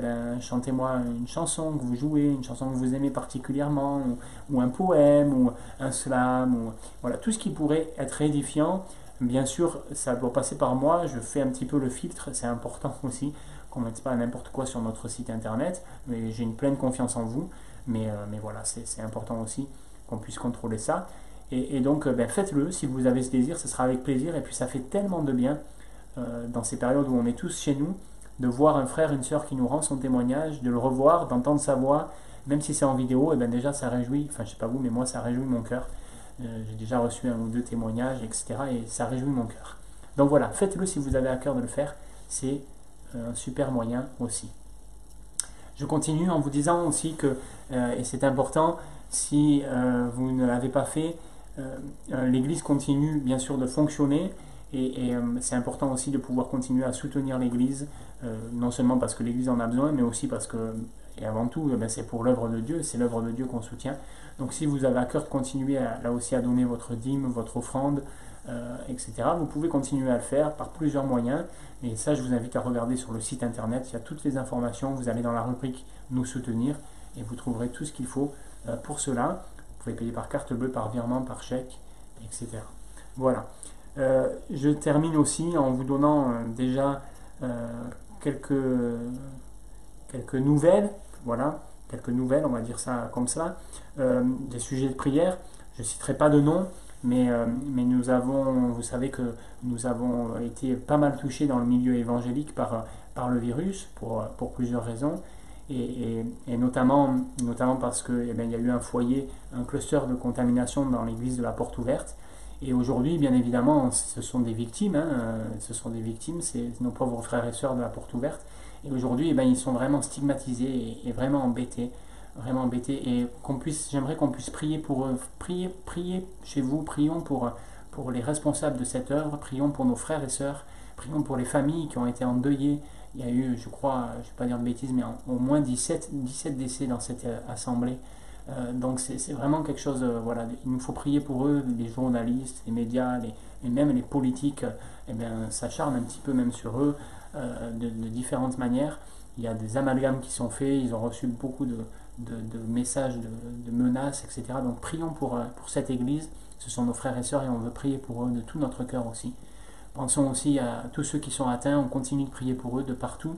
chantez-moi une chanson que vous jouez, une chanson que vous aimez particulièrement, ou un poème, ou un slam, ou voilà, tout ce qui pourrait être édifiant. Bien sûr, ça doit passer par moi, je fais un petit peu le filtre, c'est important aussi, qu'on ne mette pas n'importe quoi sur notre site internet, mais j'ai une pleine confiance en vous, mais voilà, c'est important aussi qu'on puisse contrôler ça. Et donc, faites-le, si vous avez ce désir, ce sera avec plaisir, et puis ça fait tellement de bien, dans ces périodes où on est tous chez nous, de voir un frère, une sœur qui nous rend son témoignage, de le revoir, d'entendre sa voix, même si c'est en vidéo, déjà ça réjouit, enfin je sais pas vous, mais moi ça réjouit mon cœur. J'ai déjà reçu 1 ou 2 témoignages, etc. et ça réjouit mon cœur. Donc voilà, faites-le si vous avez à cœur de le faire, c'est un super moyen aussi. Je continue en vous disant aussi que, et c'est important, si vous ne l'avez pas fait, l'Église continue bien sûr de fonctionner, et c'est important aussi de pouvoir continuer à soutenir l'Église, non seulement parce que l'Église en a besoin, mais aussi parce que, et avant tout, c'est pour l'œuvre de Dieu, c'est l'œuvre de Dieu qu'on soutient. Donc si vous avez à cœur de continuer là aussi à donner votre dîme, votre offrande, etc., vous pouvez continuer à le faire par plusieurs moyens. Et ça, je vous invite à regarder sur le site internet, il y a toutes les informations, vous allez dans la rubrique « Nous soutenir » et vous trouverez tout ce qu'il faut pour cela. Vous pouvez payer par carte bleue, par virement, par chèque, etc. Voilà. Je termine aussi en vous donnant déjà quelques nouvelles, voilà, quelques nouvelles, on va dire ça comme ça, des sujets de prière. Je ne citerai pas de nom, mais nous avons, vous savez que nous avons été pas mal touchés dans le milieu évangélique par le virus, pour plusieurs raisons, et notamment parce que il y a eu un foyer, un cluster de contamination dans l'église de la Porte Ouverte. Et aujourd'hui, bien évidemment, ce sont des victimes, c'est nos pauvres frères et sœurs de la Porte Ouverte. Et aujourd'hui, ils sont vraiment stigmatisés et vraiment embêtés. Et j'aimerais qu'on puisse prier pour eux. Priez chez vous, prions pour les responsables de cette œuvre, prions pour nos frères et sœurs, prions pour les familles qui ont été endeuillées. Il y a eu, je crois, je ne vais pas dire de bêtises, mais au moins 17 décès dans cette assemblée. Donc c'est vraiment quelque chose, voilà, il nous faut prier pour eux, les journalistes, les médias, et même les politiques, s'acharnent un petit peu même sur eux de différentes manières. Il y a des amalgames qui sont faits, ils ont reçu beaucoup de messages, de menaces, etc. Donc prions pour cette église, ce sont nos frères et sœurs et on veut prier pour eux de tout notre cœur aussi. Pensons aussi à tous ceux qui sont atteints, on continue de prier pour eux de partout.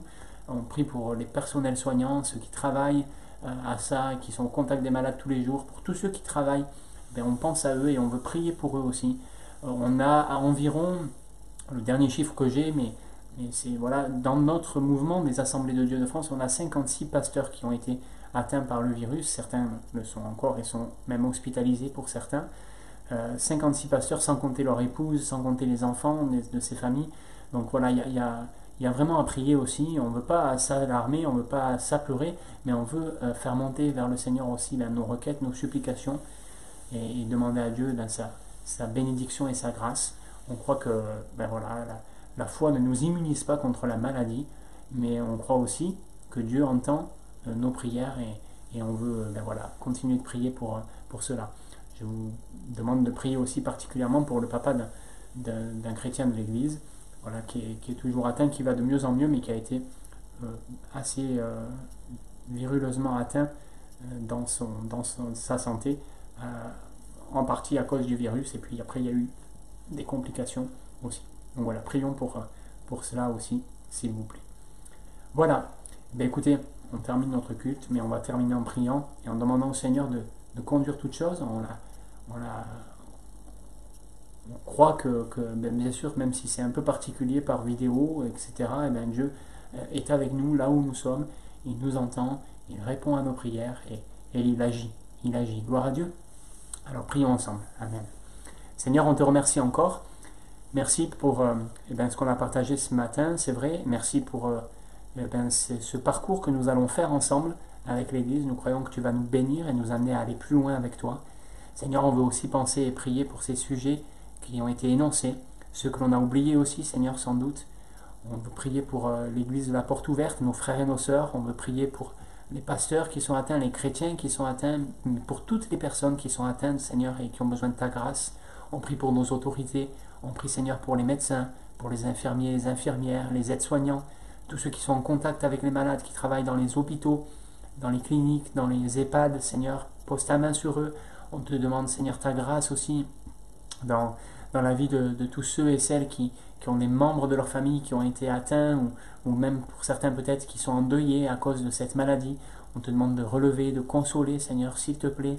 On prie pour les personnels soignants, ceux qui travaillent à ça, qui sont au contact des malades tous les jours. Pour tous ceux qui travaillent, on pense à eux et on veut prier pour eux aussi. On a à environ, le dernier chiffre que j'ai, mais c'est voilà, dans notre mouvement des Assemblées de Dieu de France, on a 56 pasteurs qui ont été atteints par le virus. Certains le sont encore et sont même hospitalisés pour certains. 56 pasteurs sans compter leur épouse, sans compter les enfants de ces familles. Donc voilà, il y a vraiment à prier aussi. On ne veut pas s'alarmer, on ne veut pas s'apleurer, mais on veut faire monter vers le Seigneur aussi nos requêtes, nos supplications, et demander à Dieu sa bénédiction et sa grâce. On croit que la foi ne nous immunise pas contre la maladie, mais on croit aussi que Dieu entend nos prières et on veut continuer de prier pour cela. Je vous demande de prier aussi particulièrement pour le papa d'un chrétien de l'Église, voilà, qui est toujours atteint, qui va de mieux en mieux, mais qui a été assez viruleusement atteint dans sa santé, en partie à cause du virus, et puis après il y a eu des complications aussi. Donc voilà, prions pour cela aussi, s'il vous plaît. Voilà, écoutez, on termine notre culte, mais on va terminer en priant et en demandant au Seigneur de conduire toutes choses. On croit que bien sûr, même si c'est un peu particulier par vidéo, etc., Dieu est avec nous là où nous sommes, il nous entend, il répond à nos prières et il agit. Gloire à Dieu. Alors prions ensemble. Amen. Seigneur, on te remercie encore. Merci pour ce qu'on a partagé ce matin, c'est vrai. Merci pour ce parcours que nous allons faire ensemble avec l'Église. Nous croyons que tu vas nous bénir et nous amener à aller plus loin avec toi. Seigneur, on veut aussi penser et prier pour ces sujets qui ont été énoncés, ceux que l'on a oubliés aussi, Seigneur, sans doute. On veut prier pour l'Église de la Porte Ouverte, nos frères et nos sœurs. On veut prier pour les pasteurs qui sont atteints, les chrétiens qui sont atteints, mais pour toutes les personnes qui sont atteintes, Seigneur, et qui ont besoin de ta grâce. On prie pour nos autorités, on prie, Seigneur, pour les médecins, pour les infirmiers, les infirmières, les aides-soignants, tous ceux qui sont en contact avec les malades, qui travaillent dans les hôpitaux, dans les cliniques, dans les EHPAD, Seigneur, pose ta main sur eux. On te demande, Seigneur, ta grâce aussi dans la vie de tous ceux et celles qui ont des membres de leur famille qui ont été atteints, ou même pour certains peut-être qui sont endeuillés à cause de cette maladie. On te demande de relever, de consoler, Seigneur, s'il te plaît.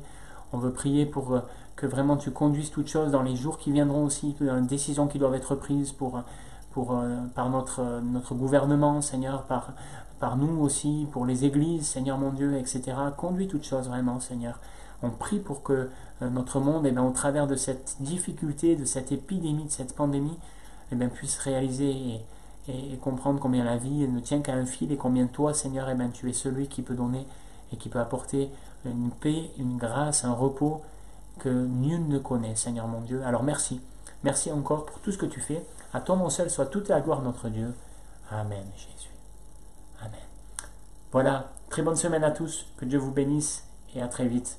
On veut prier pour que vraiment tu conduises toutes choses dans les jours qui viendront aussi, dans les décisions qui doivent être prises par notre gouvernement, Seigneur, par nous aussi, pour les églises, Seigneur mon Dieu, etc. Conduis toutes choses vraiment, Seigneur. On prie pour que notre monde, au travers de cette difficulté, de cette épidémie, de cette pandémie, puisse réaliser et comprendre combien la vie ne tient qu'à un fil, et combien toi, Seigneur, tu es celui qui peut donner et qui peut apporter une paix, une grâce, un repos que nul ne connaît, Seigneur mon Dieu. Alors merci. Merci encore pour tout ce que tu fais. À toi, mon seul, soit toute la gloire de notre Dieu. Amen, Jésus. Amen. Voilà, très bonne semaine à tous. Que Dieu vous bénisse et à très vite.